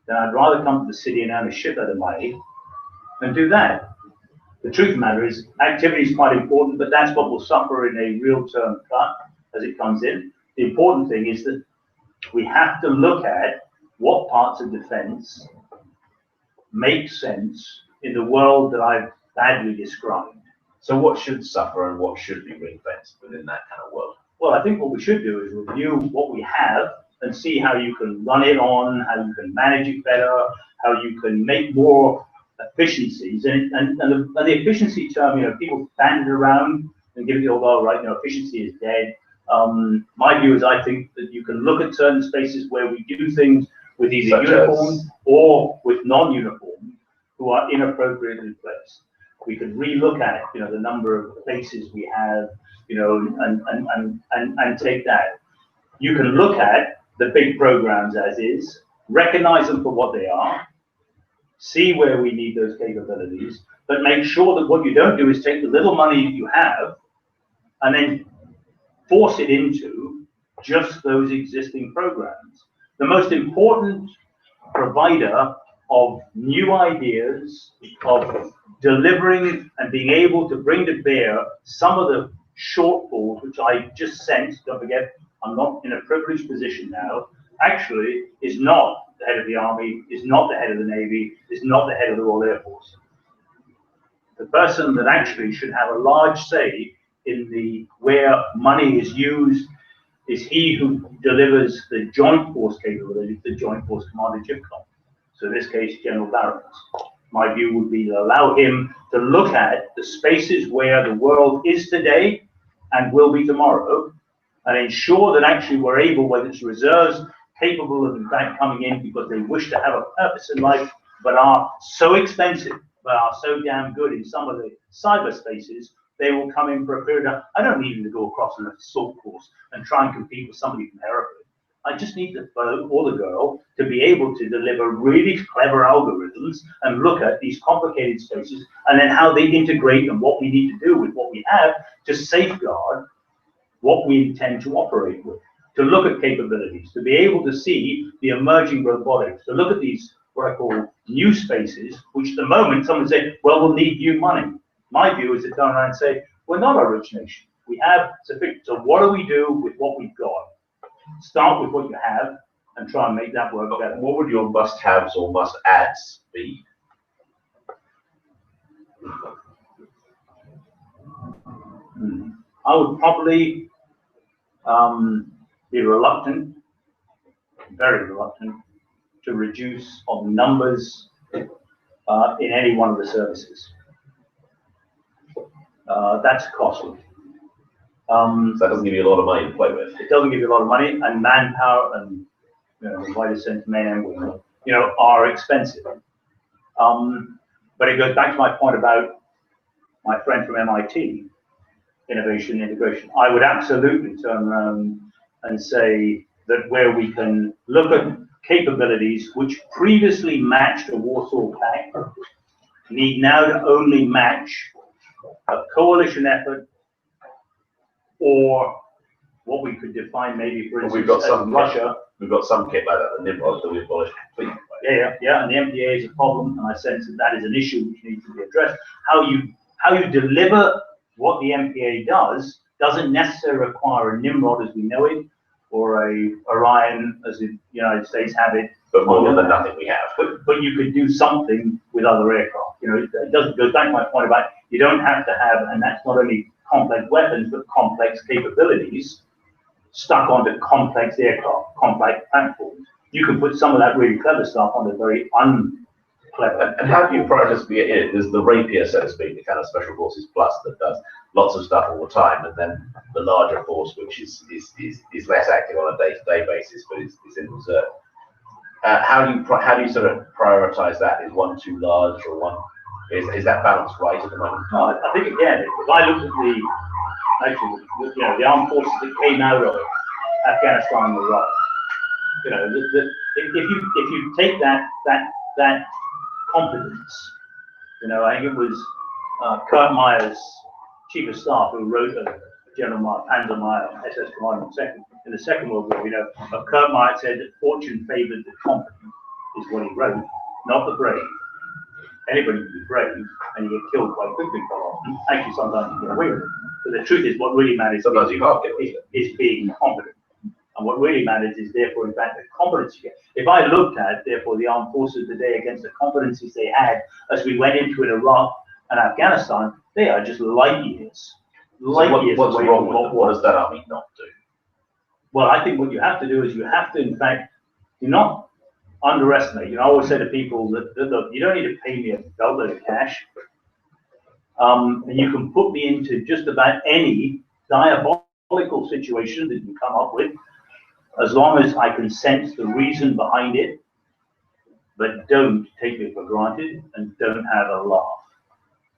then I'd rather come to the city and earn a shitload of money and do that. The truth of the matter is, activity is quite important, but that's what will suffer in a real term cut as it comes in. The important thing is that we have to look at what parts of defense make sense in the world that I've badly described. So what should suffer and what should be ring-fenced within that kind of world? Well, I think what we should do is review what we have and see how you can run it on, how you can manage it better, how you can make more efficiencies. And the efficiency term, people band it around and give it the old, oh, right, efficiency is dead. My view is I think that you can look at certain spaces where we do things with either uniformed or with non-uniformed who are inappropriately placed. We could re-look at the number of places we have, and take that. You can look at the big programs as is, recognize them for what they are, see where we need those capabilities, but make sure that what you don't do is take the little money you have and then force it into just those existing programs. The most important provider of new ideas, of delivering and being able to bring to bear some of the shortfalls which I just sensed. Don't forget, I'm not in a privileged position now. Actually, is not the head of the Army, is not the head of the Navy, is not the head of the Royal Air Force. The person that actually should have a large say in the where money is used is he who delivers the joint force capability, the joint force commander-in-chief. So in this case, General Barrett. My view would be to allow him to look at the spaces where the world is today and will be tomorrow, and ensure that actually we're able, whether it's reserves capable of in fact coming in because they wish to have a purpose in life, but are so expensive, but are so damn good in some of the cyber spaces, they will come in for a period of, I don't need them to go across an assault course and try and compete with somebody from Hereford. I just need the fellow or the girl to be able to deliver really clever algorithms and look at these complicated spaces and then how they integrate and what we need to do with what we have to safeguard what we intend to operate with, to look at capabilities, to be able to see the emerging robotics, to look at these, what I call new spaces, which at the moment someone say, well, we'll need new money. My view is to turn around and say, we're not a rich nation. We have sufficient, so what do we do with what we've got? Start with what you have and try and make that work better. What would your must-haves or must-adds be? I would probably be reluctant, very reluctant, to reduce on numbers in any one of the services. That's costly. So that doesn't give you a lot of money to play with. It doesn't give you a lot of money, and manpower and, you know, the widest sense, men and women, you know, are expensive. But it goes back to my point about my friend from MIT, innovation integration. I would absolutely turn around and say that where we can look at capabilities which previously matched a Warsaw Pact need now to only match a coalition effort, or what we could define maybe, for instance, as Russia. We've got some kit like that, the Nimrod, that we abolished completely. Yeah, and the MPA is a problem, and I sense that that is an issue which needs to be addressed. How you deliver what the MPA does doesn't necessarily require a Nimrod as we know it, or a Orion as the United States have it. But more than nothing we have. But you could do something with other aircraft. You know, it doesn't go back to my point about you don't have to have, and that's not only complex weapons, but complex capabilities stuck onto complex aircraft, complex platforms. You can put some of that really clever stuff onto very unclever. And how do you prioritize it? There's the Rapier, so to speak, the kind of Special Forces Plus that does lots of stuff all the time, and then the larger force, which is less active on a day-to-day basis, but it's in reserve. How do you sort of prioritize that? Is one too large, or one is that balance right at the moment? No, I think again, if I look at the armed forces that came out of Afghanistan and Iraq, you know, if you take that competence, you know, I think it was Kurt Meyer's chief of staff who wrote General Meyer, Panzer Meyer, SS Commander in the Second World War. You know, Kurt Meyer said that fortune favored the competent, is what he wrote, not the brave. Anybody can be brave, and you get killed quite quickly quite often. Actually, sometimes you get away with it. But the truth is, what really matters Sometimes you can't get away with it. Is being competent. And what really matters is, therefore, in fact, the competence you get. If I looked at, therefore, the armed forces today against the competencies they had as we went into Iraq and Afghanistan, they are just light years. Light years. What's wrong with what does that army not do? Well, I think what you have to do is you have to, in fact, do not underestimate. You know, I always say to people that look, you don't need to pay me a boatload of cash, and you can put me into just about any diabolical situation that you come up with, as long as I can sense the reason behind it, but don't take me for granted and don't have a laugh.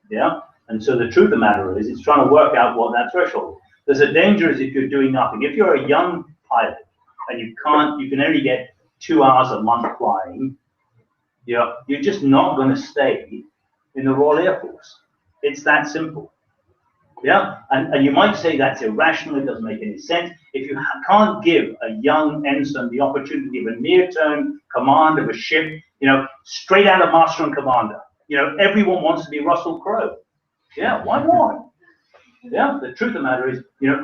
Yeah? And so the truth of the matter is, it's trying to work out what that threshold is. There's a danger is if you're doing nothing. If you're a young pilot and you can only get 2 hours a month flying, you're just not going to stay in the Royal Air Force. It's that simple. Yeah, and you might say that's irrational, it doesn't make any sense. If you can't give a young ensign the opportunity of a near-term command of a ship, straight out of Master and Commander, everyone wants to be Russell Crowe. Yeah, why not? Yeah, the truth of the matter is,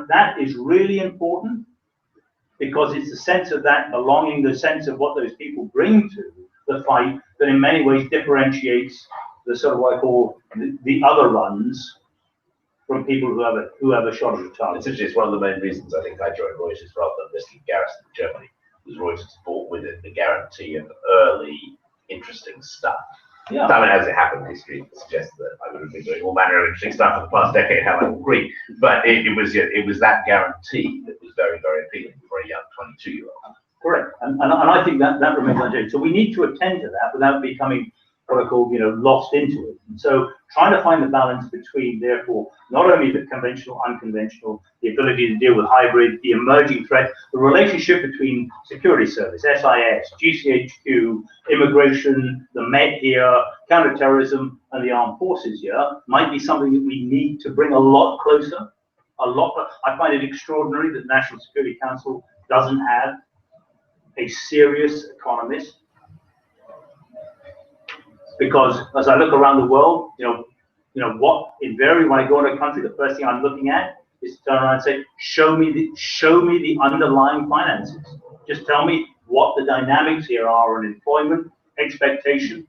that is really important because it's the sense of that belonging, the sense of what those people bring to the fight that in many ways differentiates the sort of what I call the other runs from people who have a shot at the target. It's one of the main reasons I think I joined Reuters rather than risking garrison in Germany, because Reuters brought with it the guarantee of early, interesting stuff. Yeah. I mean, as it happened, history suggests that I would have been doing all manner of interesting stuff for the past decade, how I agree. But it was that guarantee that was very, very appealing for a young 22-year-old. Correct. And I think that remains unchanged. So we need to attend to that without becoming what I call, lost into it. And so trying to find the balance between, therefore, not only the conventional, unconventional, the ability to deal with hybrid, the emerging threat, the relationship between security service, SIS, GCHQ, immigration, the Met here, counterterrorism, and the armed forces here might be something that we need to bring a lot closer. I find it extraordinary that the National Security Council doesn't have a serious economist. Because as I look around the world, what invariably when I go into a country, the first thing I'm looking at is to turn around and say, show me the underlying finances. Just tell me what the dynamics here are on employment, expectation,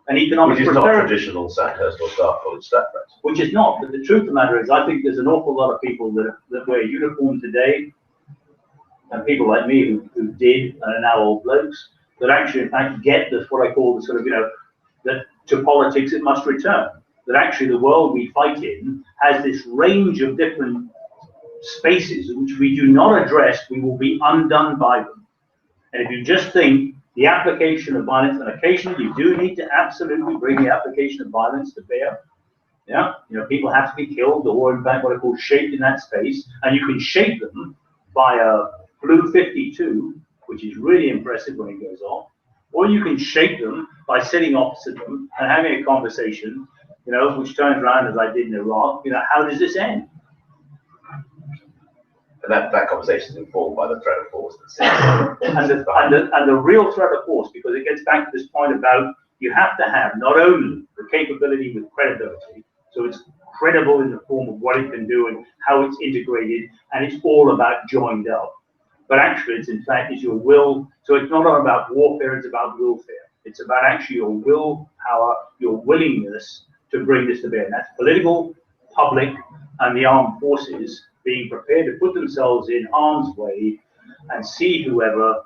and economic prosperity. Which is prosperity. not traditional Sandhurst or staff college staff rates. Which is not, but the truth of the matter is I think there's an awful lot of people that wear uniform today, and people like me who did and are now old blokes, that actually in fact get this, what I call the sort of, that to politics it must return. That actually the world we fight in has this range of different spaces which we do not address, we will be undone by them. And if you just think the application of violence, and occasionally you do need to absolutely bring the application of violence to bear. Yeah, people have to be killed or in fact what I call shaped in that space, and you can shape them by a Blue 52, which is really impressive when it goes off, or you can shape them by sitting opposite them and having a conversation, which turns around as I did in Iraq, how does this end? And that conversation is informed by the threat of force and the real threat of force, because it gets back to this point about you have to have not only the capability with credibility, so it's credible in the form of what it can do and how it's integrated, and it's all about joined up. But actually, it's in fact is your will. So it's not all about warfare; it's about willfare. It's about actually your willpower, your willingness to bring this to bear. And that's political, public, and the armed forces being prepared to put themselves in harm's way and see whoever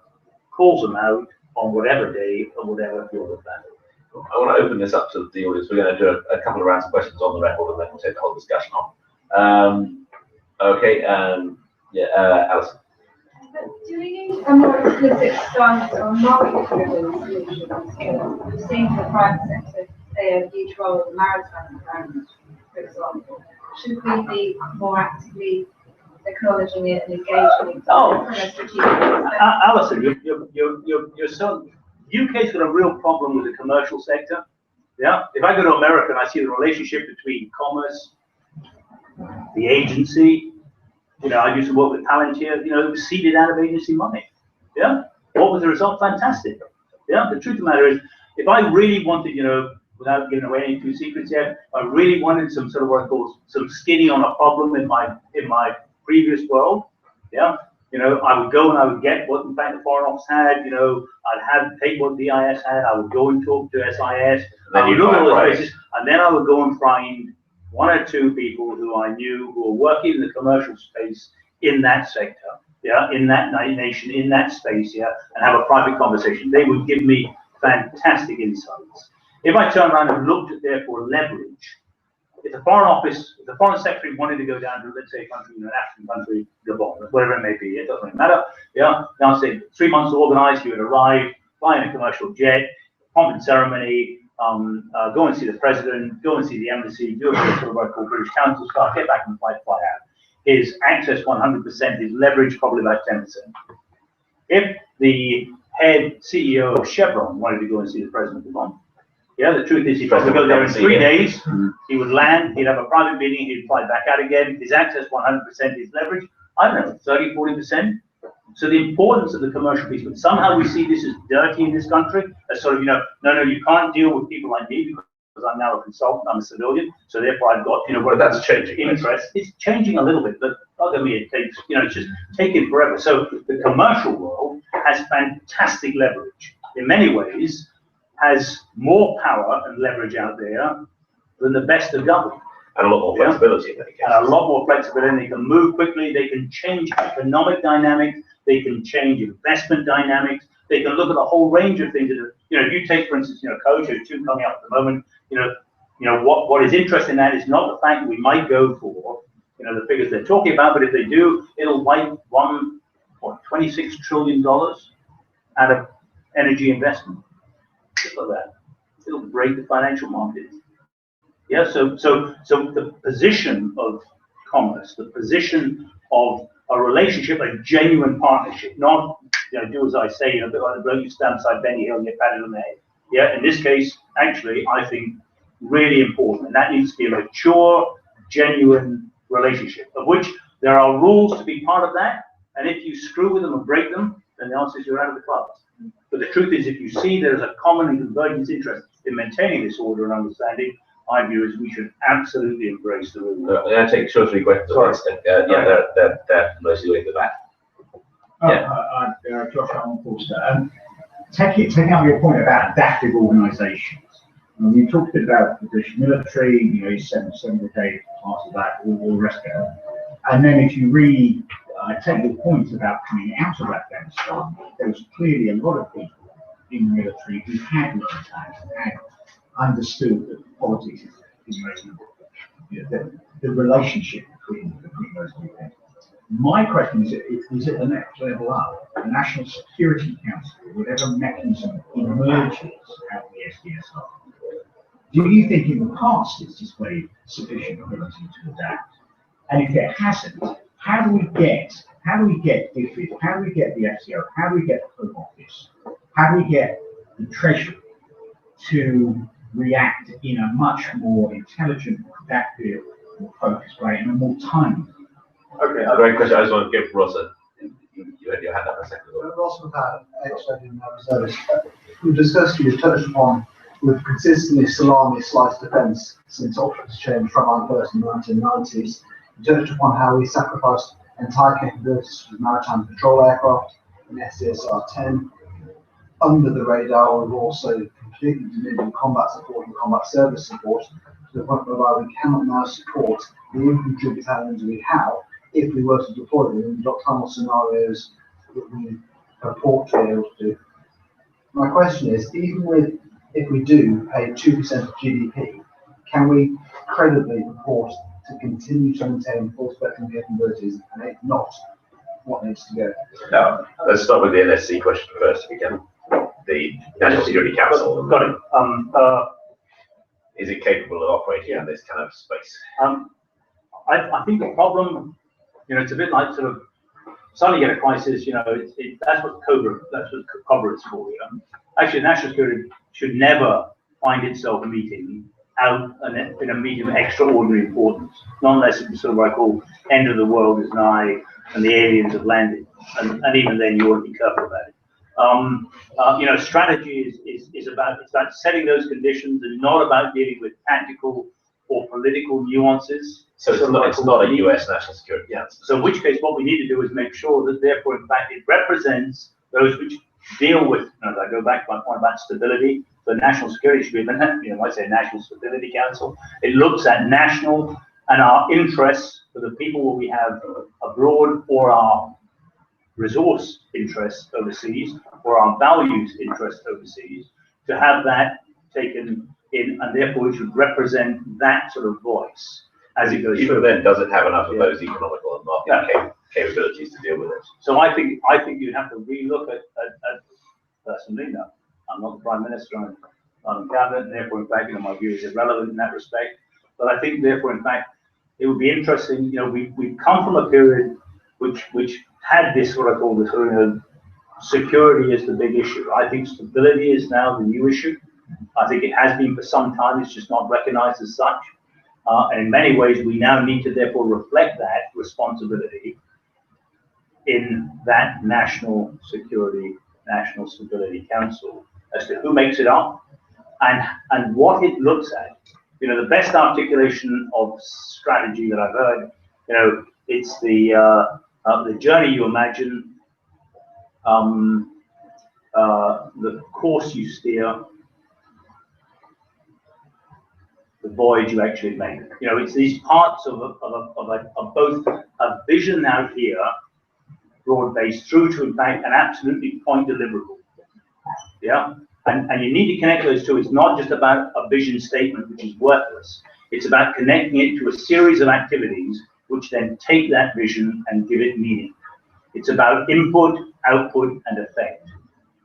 calls them out on whatever day or whatever field of battle. I want to open this up to the audience. We're going to do a couple of rounds of questions on the record, and then we'll take the whole discussion on. Okay. Alison. Do we need a more explicit stance on market-driven solutions? We've seen the private sector play a huge role in the maritime environment, for example. Should we be more actively acknowledging it and engaging it from a strategic perspective? Alison, you're so. UK's got a real problem with the commercial sector. Yeah. If I go to America and I see the relationship between commerce, the agency. I used to work with Palantir, it was seeded out of agency money. Yeah? What was the result? Fantastic. Yeah? The truth of the matter is, if I really wanted, without giving away any two secrets yet, I really wanted some sort of what I call some skinny on a problem in my previous world, yeah? I would go and I would get what in fact the Foreign Office had, I'd take what the DIS had, I would go and talk to SIS, I would look at all those places, and then I would go and find one or two people who I knew who were working in the commercial space in that sector, yeah, in that nation, in that space, yeah, and have a private conversation. They would give me fantastic insights. If I turned around and looked at therefore leverage, if the Foreign Office, if the Foreign Secretary wanted to go down to, let's say, a country, an African country, Gabon, whatever it may be, it doesn't really matter, yeah, now say 3 months to organize, you would arrive, fly in a commercial jet, pomp and ceremony, go and see the president, go and see the embassy, do a bit of sort of what I call British Council stuff, get back and fly out. His access 100%, his leverage probably about 10%. If the head CEO of Chevron wanted to go and see the president of Gabon, Yeah, the truth is, he'd probably go there in 3 days. He would land, he'd have a private meeting, he'd fly back out again. His access 100%, his leverage, I don't know, 30, 40%. So the importance of the commercial piece, but somehow we see this as dirty in this country, as sort of, you know, no, you can't deal with people like me because I'm now a consultant, I'm a civilian, so therefore I've got, you know, but that's changing. Interest. It's changing a little bit, but bugger me, it takes, you know, it's just taking forever. So the commercial world has fantastic leverage. In many ways, has more power and leverage out there than the best of government. And a lot more flexibility in many cases. And a lot more flexibility. They can move quickly. They can change economic dynamics. They can change investment dynamics. They can look at a whole range of things. You know, if you take, for instance, you know, Coach, there's two coming up at the moment. You know, what is interesting in that is not the fact that we might go for, you know, the figures they're talking about, but if they do, it'll wipe $26 trillion out of energy investment. Just like that. It'll break the financial markets. Yeah, so the position of commerce, the position of a relationship, a genuine partnership, not, you know, do as I say, you know, a bit like the bloke you stand beside Benny Hill and get patted on the head. Yeah, in this case, actually, I think really important, and that needs to be a mature, genuine relationship, of which there are rules to be part of that, and if you screw with them and break them, then the answer is you're out of the club. But the truth is, if you see there's a common and convergence interest in maintaining this order and understanding, my view is we should absolutely embrace the rule. I'm going to take 2 or 3 questions. Yeah, they're mostly with the back. Josh Allen Forster. Taking out your point about adaptive organisations, you talked a bit about the British military, you know, 7 decade part of that, all the rest of it. And then if you read, I take your point about coming out of Afghanistan, there was clearly a lot of people in the military who had looked at and had understood that politics is the relationship between those two things. My question is it the next level up? The National Security Council, whatever mechanism emerges out of the SDSR, do you think in the past it's displayed sufficient ability to adapt? And if it hasn't, how do we get DFID, how do we get the FCO, how do we get the Home Office, how do we get the Treasury to react in a much more intelligent, adaptive, more focused way, and a more timely? Okay, a great question. I just want to give Ross you had your hand up a second ago. Ross McCann, ex-Resident Reservist. We discussed, you touched upon, with consistently salami sliced defence since options changed frontline first in the 1990s. You touched upon how we sacrificed entire capabilities for maritime patrol aircraft in SDSR 10. Under the radar, we've also completely delivered combat support and combat service support to the point whereby we cannot now support the infantry battalions we have if we were to deploy them in doctrinal scenarios that we purport to be able to do. My question is, even if we do pay 2% of GDP, can we credibly purport to continue to maintain full spectrum capabilities, and if not, what needs to go? No, let's start with the NSC question first, if we can. The National Security Council. Got it. Is it capable of operating in this kind of space? I think the problem, you know, it's a bit like sort of suddenly get a crisis, you know, that's what COBRA is for, you know. Actually, national security should never find itself meeting out in a meeting of extraordinary importance, not unless it's sort of what I call end of the world is nigh and the aliens have landed, and even then you want to be careful about it. You know, strategy is about setting those conditions and not about dealing with tactical or political nuances. So it's not a US national security council. So in which case, what we need to do is make sure that therefore, in fact, it represents those which deal with, you know, I go back to my point about stability. The national security should be, you know, I say National Stability Council. It looks at national and our interests for the people we have abroad, or our resource interests overseas, or our values interests overseas, to have that taken in, and therefore it should represent that sort of voice as it goes. Even then, does it have enough of those economical and market capabilities to deal with it? So I think you'd have to relook at personally, no, I'm not the Prime Minister, I'm in cabinet, and therefore, in fact, you know, my view is irrelevant in that respect. But I think, therefore, in fact, it would be interesting. You know, we've come from a period which had this what I call the sort of security is the big issue. I think stability is now the new issue. I think it has been for some time, it's just not recognized as such. And in many ways, we now need to therefore reflect that responsibility in that National Stability Council as to who makes it up and what it looks at. You know, the best articulation of strategy that I've heard, you know, it's the journey you imagine, the course you steer, the voyage you actually make. You know, it's these parts of both a vision out here, broad-based, through to, in fact, an absolutely point deliverable. Yeah? And you need to connect those two. It's not just about a vision statement, which is worthless. It's about connecting it to a series of activities which then take that vision and give it meaning. It's about input, output, and effect.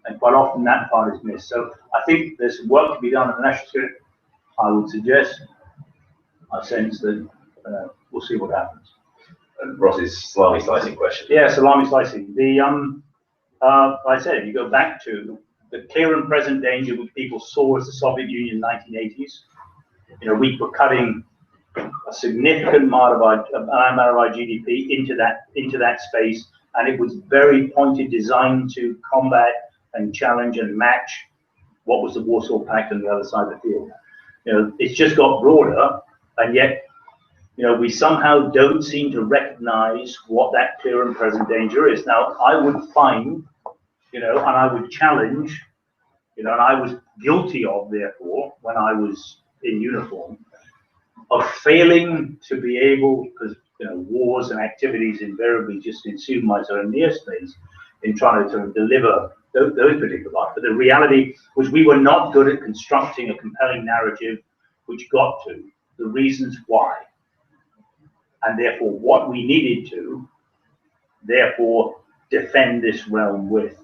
And quite often that part is missed. So I think there's work to be done at the national security. I would suggest, I sense that we'll see what happens. And Ross's salami slicing question. Yeah, salami slicing. The like I said, if you go back to the clear and present danger which people saw as the Soviet Union in the 1980s, you know, we were cutting a significant amount of our GDP into that space, and it was very pointed, designed to combat and challenge and match what was the Warsaw Pact on the other side of the field. You know, it's just got broader, and yet, you know, we somehow don't seem to recognize what that clear and present danger is. Now, I would find, you know, and I would challenge, you know, and I was guilty of, therefore, when I was in uniform, of failing to be able, because, you know, wars and activities invariably just consume my sort of near space in trying to sort of deliver those particular lives. But the reality was we were not good at constructing a compelling narrative which got to the reasons why, and therefore what we needed to, therefore, defend this realm with.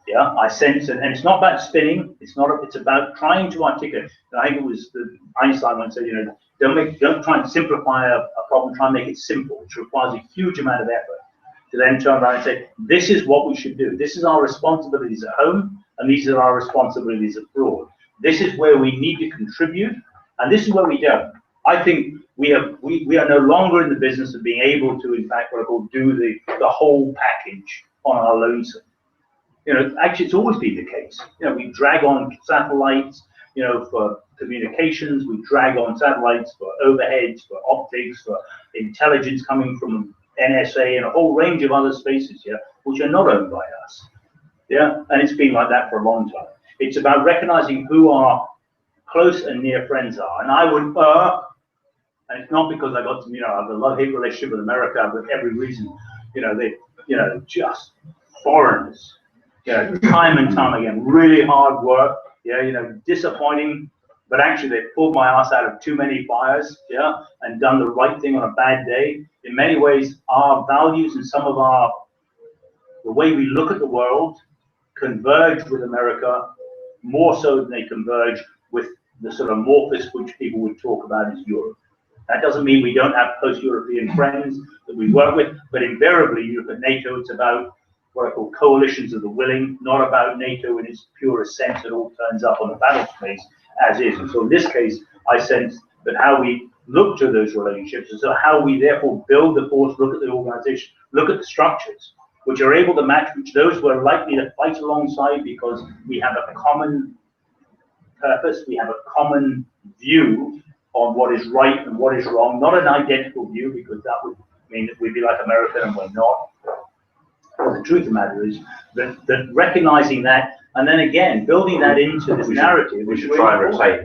Yeah, I sense, and it's not about spinning. It's not. It's about trying to articulate. I think it was Einstein once said, you know, don't try and simplify a problem. Try and make it simple, which requires a huge amount of effort to then turn around and say, this is what we should do. This is our responsibilities at home, and these are our responsibilities abroad. This is where we need to contribute, and this is where we don't. I think we are no longer in the business of being able to, in fact, what I call do the whole package on our lonesome. You know, actually, it's always been the case. You know, we drag on satellites, you know, for communications. We drag on satellites for overheads, for optics, for intelligence coming from NSA and a whole range of other spaces here, which are not owned by us. Yeah, and it's been like that for a long time. It's about recognizing who our close and near friends are. And I would, and it's not because I got to, you know, I have a love-hate relationship with America, but every reason, you know, they, you know, just foreigners. You know, time and time again, really hard work, yeah, you know, disappointing, but actually they pulled my ass out of too many fires, yeah, and done the right thing on a bad day. In many ways, our values and some of the way we look at the world converge with America more so than they converge with the sort of amorphous which people would talk about as Europe. That doesn't mean we don't have post-European friends that we work with, but invariably, you look at NATO, it's about what I call coalitions of the willing, not about NATO in its purest sense that all turns up on the battle space as is. And so in this case, I sense that how we look to those relationships, and so how we therefore build the force, look at the organization, look at the structures, which are able to match which those who are likely to fight alongside because we have a common purpose, we have a common view on what is right and what is wrong, not an identical view, because that would mean that we'd be like America and we're not. But the truth of the matter is that recognizing that, and then again, building that into this narrative. We should try and retain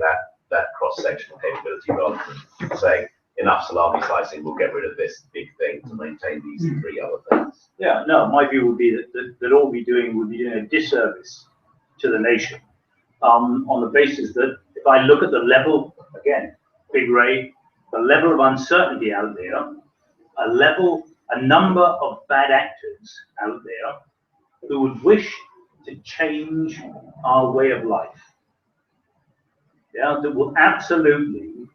that cross-sectional capability rather than saying, enough salami slicing, we'll get rid of this big thing to maintain these three other things. Yeah, no, my view would be that all we're doing would be doing a disservice to the nation on the basis that if I look at the level, again, Big Ray, the level of uncertainty out there, a number of bad actors out there who would wish to change our way of life. Yeah, that will absolutely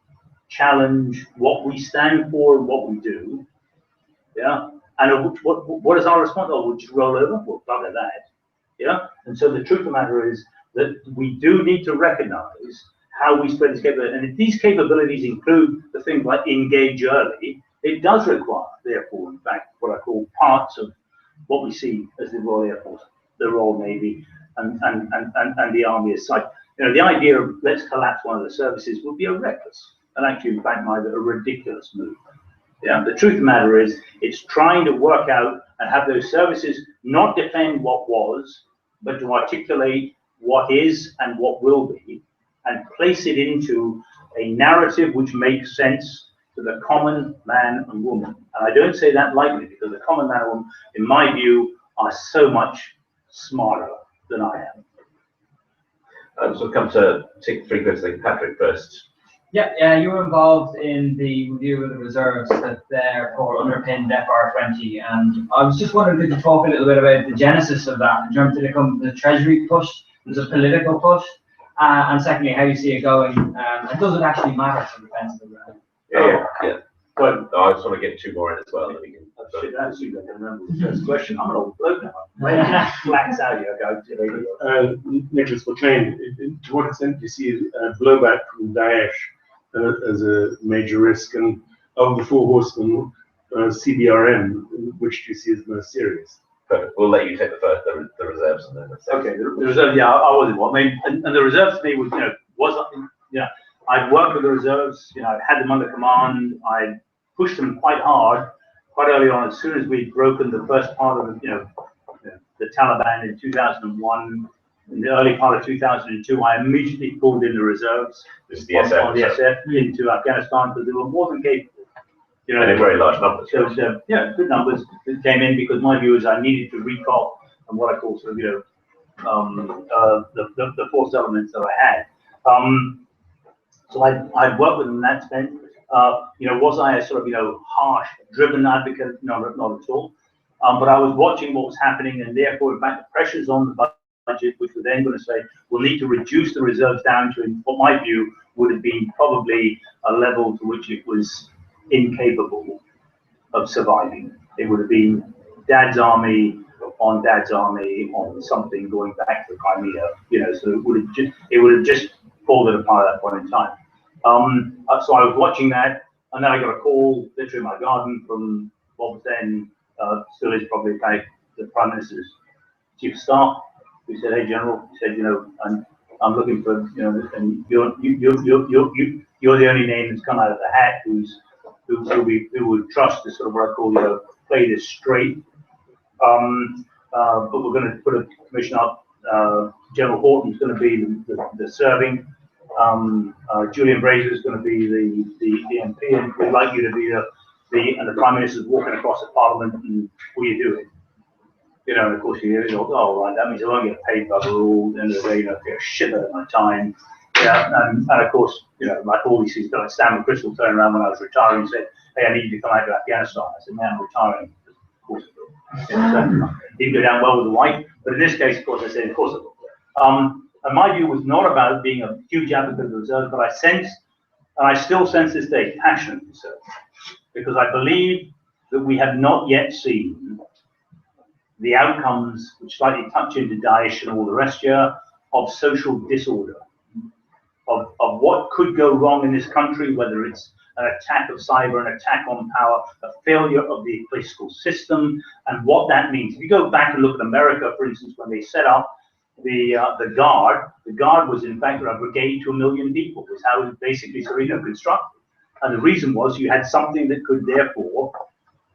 challenge what we stand for and what we do. Yeah, and what is our response? Oh, we'll just roll over. Well, bugger that. Yeah, and so the truth of the matter is that we do need to recognize how we spread these capabilities. And if these capabilities include the things like engage early, it does require, therefore, in fact, what I call parts of what we see as the Royal Air Force, the Royal Navy, and the Army as such. You know, the idea of let's collapse one of the services would be a reckless, and actually, in fact, neither a ridiculous move. Yeah, the truth of the matter is, it's trying to work out and have those services not defend what was, but to articulate what is and what will be, and place it into a narrative which makes sense to the common man and woman. And I don't say that lightly, because the common man and woman, in my view, are so much smarter than I am. So come to take 3 questions. Patrick first. Yeah, you were involved in the review of the reserves that therefore underpinned FR20, and I was just wondering, could you talk a little bit about the genesis of that in terms of the Treasury push, there's a political push, and secondly, how you see it going, and does it actually matter for defence of the ground? Yeah. But I just want to get 2 more in as well, and then we can. That's you can remember the first question. I'm an old bloke now. Flax out here, go. Nicholas McLean, to what extent do you see blowback from Daesh as a major risk, and of the 4 horsemen, CBRM, which do you see as most serious? Perfect. We'll let you take the first, the reserves, and then the second. Okay, the reserves. Yeah, I was involved. I mean, and the reserves to me was, I'd worked with the reserves. I had them under command. I pushed them quite hard, quite early on. As soon as we'd broken the first part of the Taliban in 2001, in the early part of 2002, I immediately pulled in the reserves This is the SF, into Afghanistan, because they were more than capable. And in very large numbers. So, good numbers that came in, because my view is I needed to recop and what I call sort of, the force elements that I had. So I'd worked with them in that sense. Was I a sort of, harsh, driven advocate? No, not at all. But I was watching what was happening, and therefore, in fact, the pressures on the budget, which were then going to say, we'll need to reduce the reserves down to, in what my view would have been probably a level to which it was incapable of surviving. It would have been Dad's army on something going back to Crimea, so it would have just fallen apart at that point in time. So I was watching that, and then I got a call literally in my garden from what was then, still is probably the Prime Minister's Chief of Staff, who said, "Hey, General," he said, I'm looking for, and you're the only name that's come out of the hat who would trust to sort of what I call, play this straight. But we're going to put a commission up. General Horton's going to be the serving. Julian Brazier is going to be the MP, and we'd like you to be and the Prime Minister's walking across the Parliament, and what are you doing? And of course you go, oh right, that means I won't get paid by the rule. At the end of the day, I get a shit out of my time. And of course, like all these things, like Stan McChrystal turned around when I was retiring and said, "Hey, I need you to come out to Afghanistan." I said, "Man, I'm retiring." Of course I will. Didn't go down well with the wife, but in this case, of course, I said, "Of course I will." And my view was not about being a huge advocate of the reserve, but I sensed, and I still sense this day, passion for reserve, because I believe that we have not yet seen the outcomes, which slightly touch into Daesh and all the rest here, of social disorder, of what could go wrong in this country, whether it's an attack of cyber, an attack on power, a failure of the political system, and what that means. If you go back and look at America, for instance, when they set up the Guard was in fact a brigade to 1 million people, was how it was basically constructed. And the reason was you had something that could therefore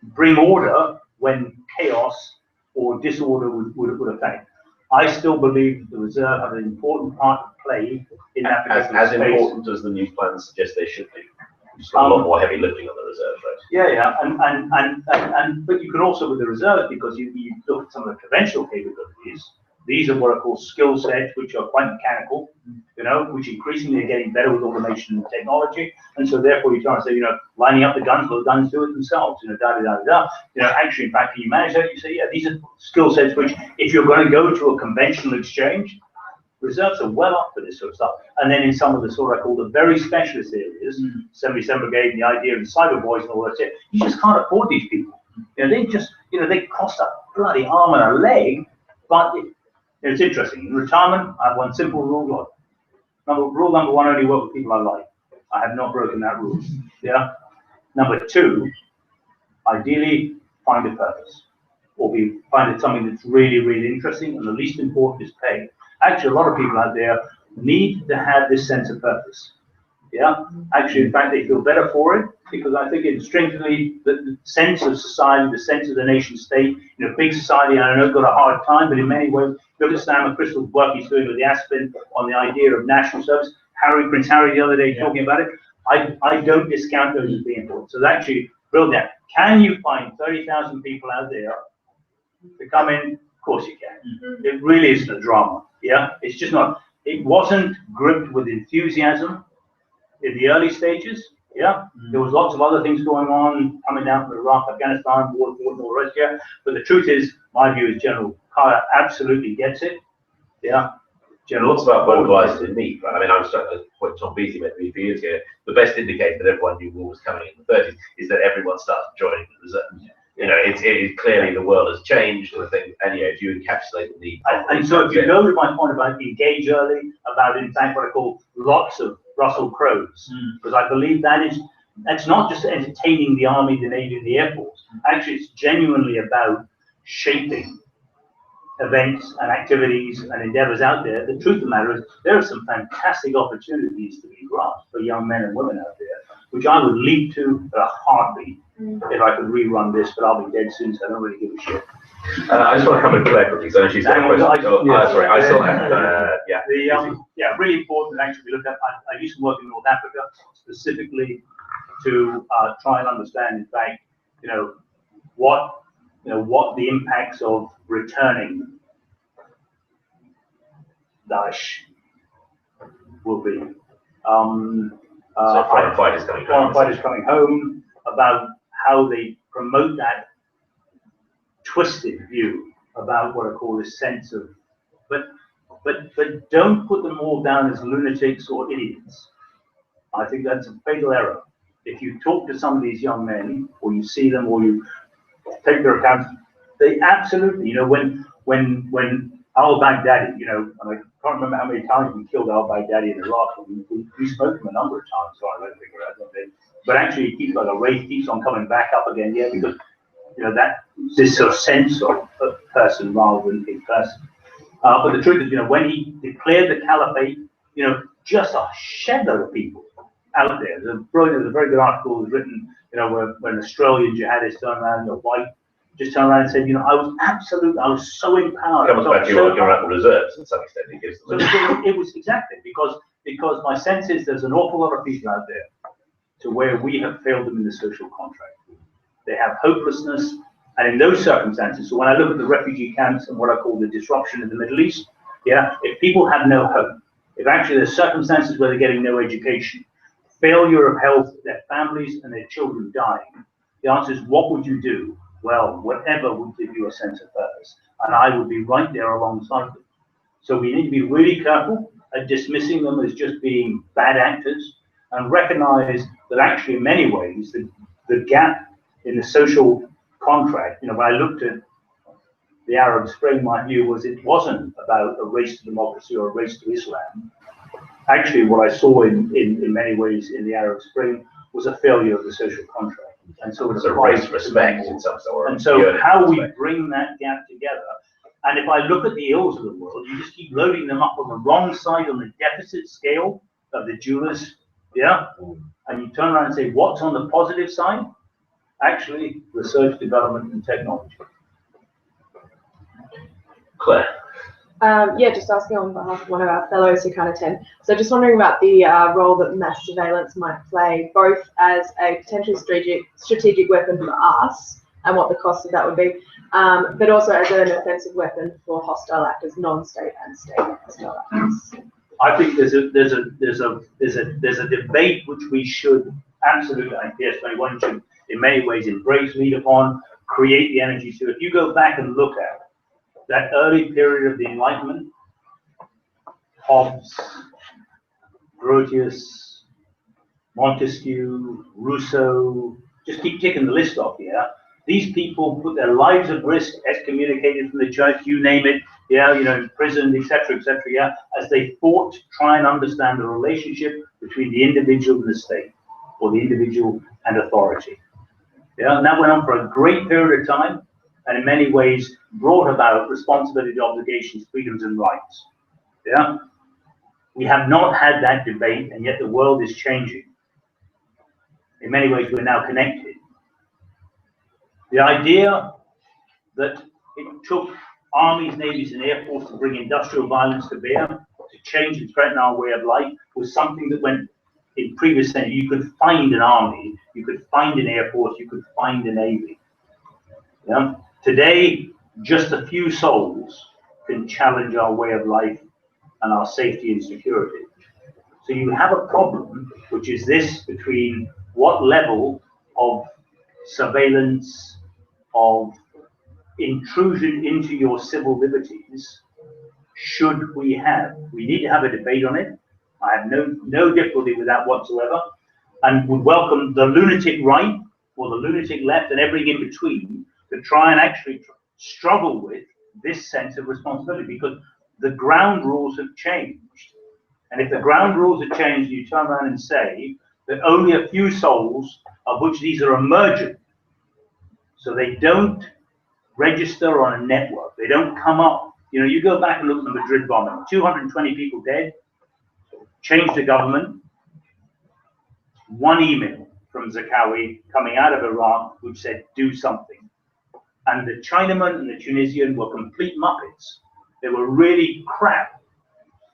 bring order when chaos or disorder would affect. I still believe that the reserve have an important part to play in that particular as space. important as the new plans suggest they should be. Just a lot more heavy lifting on the reserves, right? But you can also with the reserve, because you look at some of the conventional capabilities. These are what are called skill sets, which are quite mechanical, which increasingly are getting better with automation and technology. And so therefore you try and say, lining up the guns, well, the guns do it themselves, actually, in fact, you manage that, you say, yeah, these are skill sets which, if you're going to go to a conventional exchange, reserves are well up for this sort of stuff. And then in some of the sort of, I call the very specialist areas, 77 Brigade, the idea of cyber boys and all that shit, you just can't afford these people. They just, they cost a bloody arm and a leg, but It's interesting. In retirement, I have one simple rule. Rule number one, only work with people I like. I have not broken that rule. Yeah. Number two, ideally find a purpose, or find it something that's really, really interesting, and the least important is pay. Actually, a lot of people out there need to have this sense of purpose. Yeah, actually, in fact, they feel better for it, because I think instinctively the sense of society, the sense of the nation state, big society, I know, got a hard time, but in many ways, look at Sam McChrystal's work he's doing with the Aspen on the idea of national service. Prince Harry the other day talking about it. I don't discount those as being important. So actually, brilliant. Can you find 30,000 people out there to come in? Of course you can. It really isn't a drama. Yeah, it's just not. It wasn't gripped with enthusiasm in the early stages. Yeah, there was lots of other things going on, coming down from Iraq, Afghanistan, war, and all the rest. Yeah, but the truth is, my view is General Carter absolutely gets it. Yeah. Lots about mobilised in need, right? I mean, I was trying to point Tom Beattie met me a few years ago. The best indicator that everyone knew war was coming in the 30s is that everyone started joining the reserves. It is clearly the world has changed, and if you encapsulate the need. And so if you go to my point about engage early, about in fact what I call lots of Russell Crowes, because I believe that's not just entertaining the Army, the Navy, and the Air Force. Actually, it's genuinely about shaping events and activities and endeavors out there. The truth of the matter is there are some fantastic opportunities to be grasped for young men and women out there, which I would leap to at a heartbeat if I could rerun this, but I'll be dead soon, so I don't really give a shit. I just want to come in Claire quickly, because I know she's got a question. Sorry, I still have, really important that actually we look at. I used to work in North Africa specifically to try and understand, in fact, what the impacts of returning Daesh will be. So foreign fighters coming home. Foreign fighters coming home, about how they promote that twisted view about what I call this sense of, but don't put them all down as lunatics or idiots. I think that's a fatal error. If you talk to some of these young men, or you see them, or you take their accounts, they absolutely, when al-Baghdadi, and I can't remember how many times we killed al-Baghdadi in Iraq. We spoke to him a number of times, so I don't figure out. But actually, he keeps like a wraith, keeps on coming back up again, because this sort of sense of a person rather than a person. But the truth is, when he declared the caliphate, just a shed load of people out there. There's a very good article was written, when Australian jihadists turned around, white, just turned around and said, I was so empowered. It comes back to your own reserves to some extent. It gives them. So it was exactly because my sense is there's an awful lot of people out there to where we have failed them in the social contract. They have hopelessness, and in those circumstances, so when I look at the refugee camps and what I call the disruption in the Middle East, if people have no hope, if actually there's circumstances where they're getting no education, failure of health, their families and their children dying, the answer is, what would you do? Well, whatever would give you a sense of purpose, and I would be right there alongside them. So we need to be really careful at dismissing them as just being bad actors, and recognize that actually in many ways the gap in the social contract, when I looked at the Arab Spring, my view was it wasn't about a race to democracy or a race to Islam. Actually, what I saw in many ways in the Arab Spring was a failure of the social contract. And so it's a race respect in some sort. And so how we bring that gap together, and if I look at the ills of the world, you just keep loading them up on the wrong side on the deficit scale of the jewelers, and you turn around and say, what's on the positive side? Actually, research, development, and technology. Claire. Just asking on behalf of one of our fellows who can't attend. So just wondering about the role that mass surveillance might play, both as a potential strategic weapon for us and what the cost of that would be, but also as an offensive weapon for hostile actors, non-state and state hostile actors. I think there's a debate which we should absolutely, I think PS21 should in many ways embrace, lead upon, create the energy to. If you go back and look at that early period of the Enlightenment, Hobbes, Grotius, Montesquieu, Rousseau, just keep ticking the list off here. These people put their lives at risk, excommunicated from the church, you name it, yeah, you know, imprisoned, etc., yeah, as they fought to try and understand the relationship between the individual and the state, or the individual and authority. Yeah, and that went on for a great period of time, and in many ways brought about responsibility, obligations, freedoms, and rights. Yeah, we have not had that debate, and yet the world is changing. In many ways, we're now connected. The idea that it took armies, navies, and air force to bring industrial violence to bear, to change and threaten our way of life, was something that went in previous centuries. You could find an army, you could find an air force, you could find a navy. Yeah? Today, just a few souls can challenge our way of life and our safety and security. So you have a problem, which is this, between what level of surveillance, of intrusion into your civil liberties should we have. We need to have a debate on it. I have no difficulty with that whatsoever, and would welcome the lunatic right or the lunatic left and everything in between to try and actually struggle with this sense of responsibility, because the ground rules have changed. And if the ground rules have changed, you turn around and say that only a few souls, of which these are emergent, so they don't register on a network, they don't come up. You know, you go back and look at the Madrid bombing, 220 people dead, changed the government, one email from Zakawi coming out of Iraq which said, do something. And the Chinaman and the Tunisian were complete muppets. They were really crap,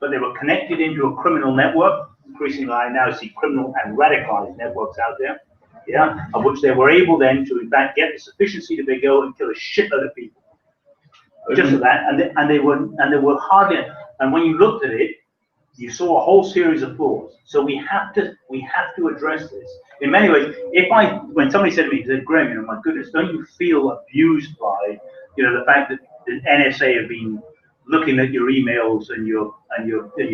but they were connected into a criminal network. Increasingly, I now see criminal and radicalized networks out there, yeah, of which they were able then to, in fact, get the sufficiency to go and kill a shitload of people. Just for that, and they were hardly. And when you looked at it, you saw a whole series of flaws. So we have to address this. In many ways, when somebody said to me, said, Graeme, you know, my goodness, don't you feel abused by, you know, the fact that the NSA have been looking at your emails and your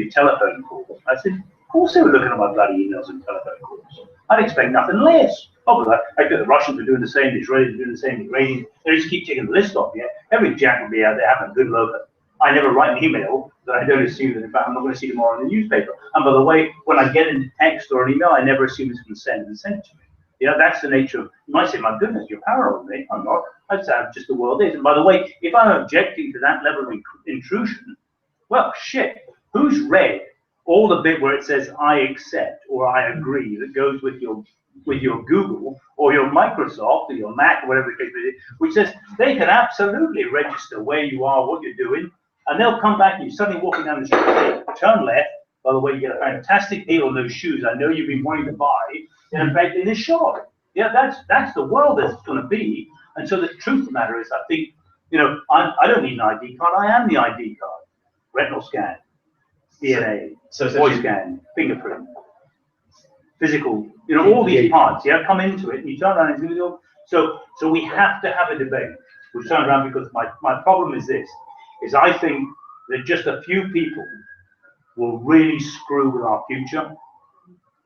telephone calls? I said, of course they were looking at my bloody emails and telephone calls. I'd expect nothing less. Oh, I think the Russians are doing the same, the Israelis are doing the same, the Iranians, they just keep taking the list off, yeah? Every jack will be out there having a good look at. I never write an email that I don't assume that, in fact, I'm not going to see tomorrow in the newspaper. And by the way, when I get into text or an email, I never assume it's been sent and sent to me. You know, that's the nature of, you might say, my goodness, you're paranoid, mate. I'm not. That's how just the world is. And by the way, if I'm objecting to that level of intrusion, well, shit, who's read all the bit where it says, I accept or I agree, that goes with your Google or your Microsoft or your Mac or whatever the case may be, which says they can absolutely register where you are, what you're doing, and they'll come back and you're suddenly walking down the street, turn left, by the way, you get a fantastic deal on those shoes I know you've been wanting to buy, and in fact, in this shop. Yeah, that's the world that's going to be. And so the truth of the matter is, I think, you know, I don't need an ID card, I am the ID card. Retinal scan, DNA, voice scan, fingerprint, physical, you know, all these parts, yeah, come into it, and you turn around and do it. So we have to have a debate. We turn around because my problem is this, is I think that just a few people will really screw with our future,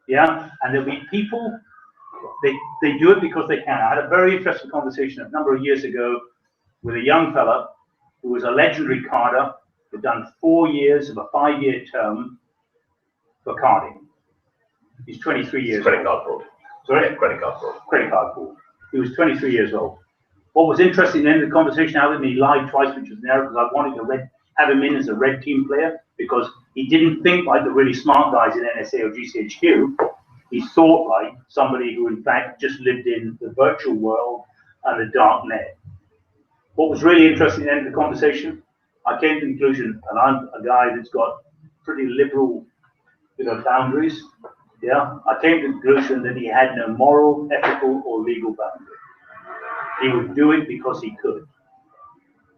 yeah, and there'll be people, they do it because they can. I had a very interesting conversation a number of years ago with a young fella who was a legendary carder, who'd done 4 years of a 5-year term for carding. He's 23 years old. Credit card fraud. Sorry? Credit card fraud. Credit card fraud. He was 23 years old. What was interesting then, the conversation I had with him, he lied twice, which was an error, because I wanted to have him in as a red team player, because he didn't think like the really smart guys in NSA or GCHQ. He thought like somebody who, in fact, just lived in the virtual world and the dark net. What was really interesting then in the conversation, I came to the conclusion, and I'm a guy that's got pretty liberal, you know, boundaries. Yeah, I came to the conclusion that he had no moral, ethical, or legal boundary. He would do it because he could.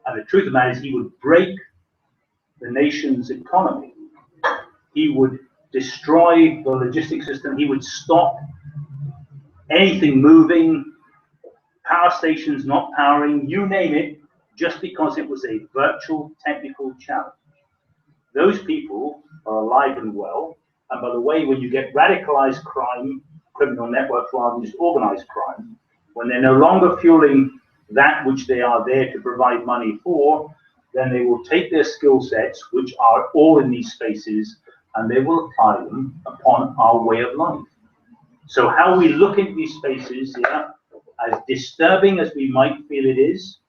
And the truth of the matter is, he would break the nation's economy. He would destroy the logistics system. He would stop anything moving, power stations not powering, you name it, just because it was a virtual technical challenge. Those people are alive and well. And by the way, when you get radicalized crime, criminal networks rather than just organized crime, when they're no longer fueling that which they are there to provide money for, then they will take their skill sets, which are all in these spaces, and they will apply them upon our way of life. So how we look at these spaces, yeah, as disturbing as we might feel it is,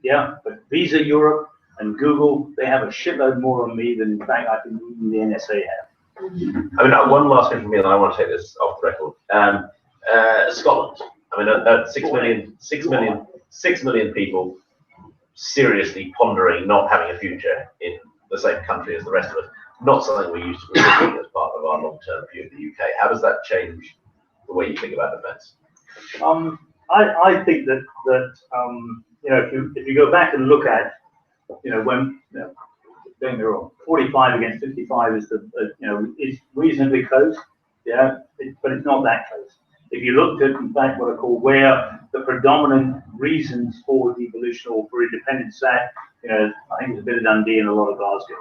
yeah, but Visa Europe and Google, they have a shitload more on me than, in fact, I think even the NSA have. I mean, one last thing from me, and I want to take this off the record. Scotland. I mean, 6 million people seriously pondering not having a future in the same country as the rest of us. Not something we used to consider as part of our long-term view of the UK. How does that change the way you think about defence? I think that you know, if you go back and look at, you know, when, you know, don't get me wrong, 45 against 55 is is reasonably close, yeah, but it's not that close. If you looked at, in fact, what I call where the predominant reasons for devolution or for independence sat, you know, I think there's a bit of Dundee and a lot of Glasgow.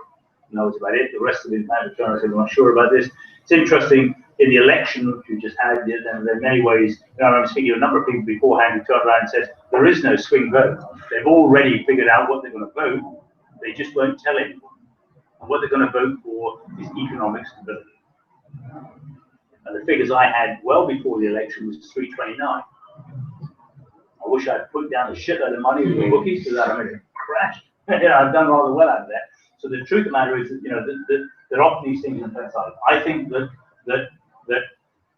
And that was about it. The rest of it, in fact, I'm not sure about this. It's interesting, in the election which we just had, there are many ways, you know, I was speaking to a number of people beforehand who turned around and said, there is no swing vote. They've already figured out what they're going to vote. They just won't tell anyone. And what they're going to vote for is economic stability. And the figures I had well before the election was 329. I wish I'd put down a shitload of money with the bookies because I'd have crashed. You know, I've done rather well out of that. So the truth of the matter is that, you know, that often these things on both sides. I think that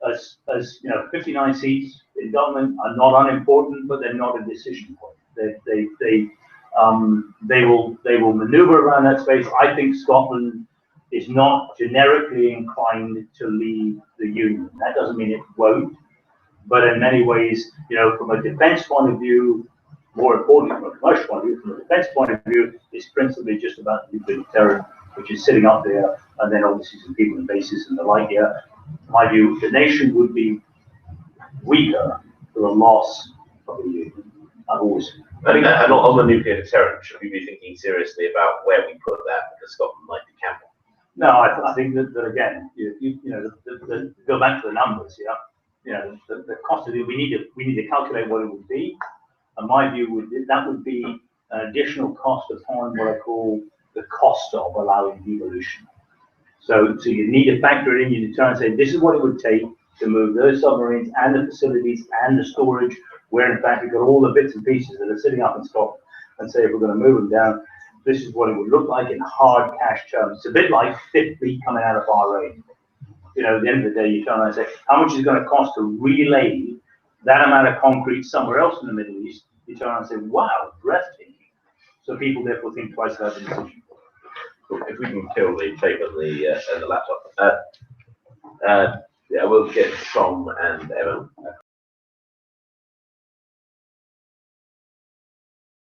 as you know, 59 seats in government are not unimportant, but they're not a decision point. They will maneuver around that space. I think Scotland is not generically inclined to leave the union. That doesn't mean it won't, but in many ways, you know, from a defence point of view, more importantly from a commercial point of view, from a defence point of view, it's principally just about the nuclear deterrent, which is sitting up there, and then obviously some people and bases and the like here. In my view, the nation would be weaker for a loss of the union. I've always. I think that on the nuclear deterrent, should we be thinking seriously about where we put that, because Scotland might be camping? No, I think that again, you know, go back to the numbers, yeah. You know, the cost of it, we need to calculate what it would be. And my view would be an additional cost upon what I call the cost of allowing devolution. So you need to factor it in your deterrent and say this is what it would take to move those submarines and the facilities and the storage, where in fact we've got all the bits and pieces that are sitting up in Scotland, and say if we're going to move them down, this is what it would look like in hard cash terms. It's a bit like fifth fleet coming out of Bahrain. You know, at the end of the day, you turn around and say, how much is it going to cost to relay that amount of concrete somewhere else in the Middle East? You turn around and say, wow, breathtaking. So people therefore think twice about the decision. If we can kill the tape and the laptop. Yeah, we'll get Tom and Evan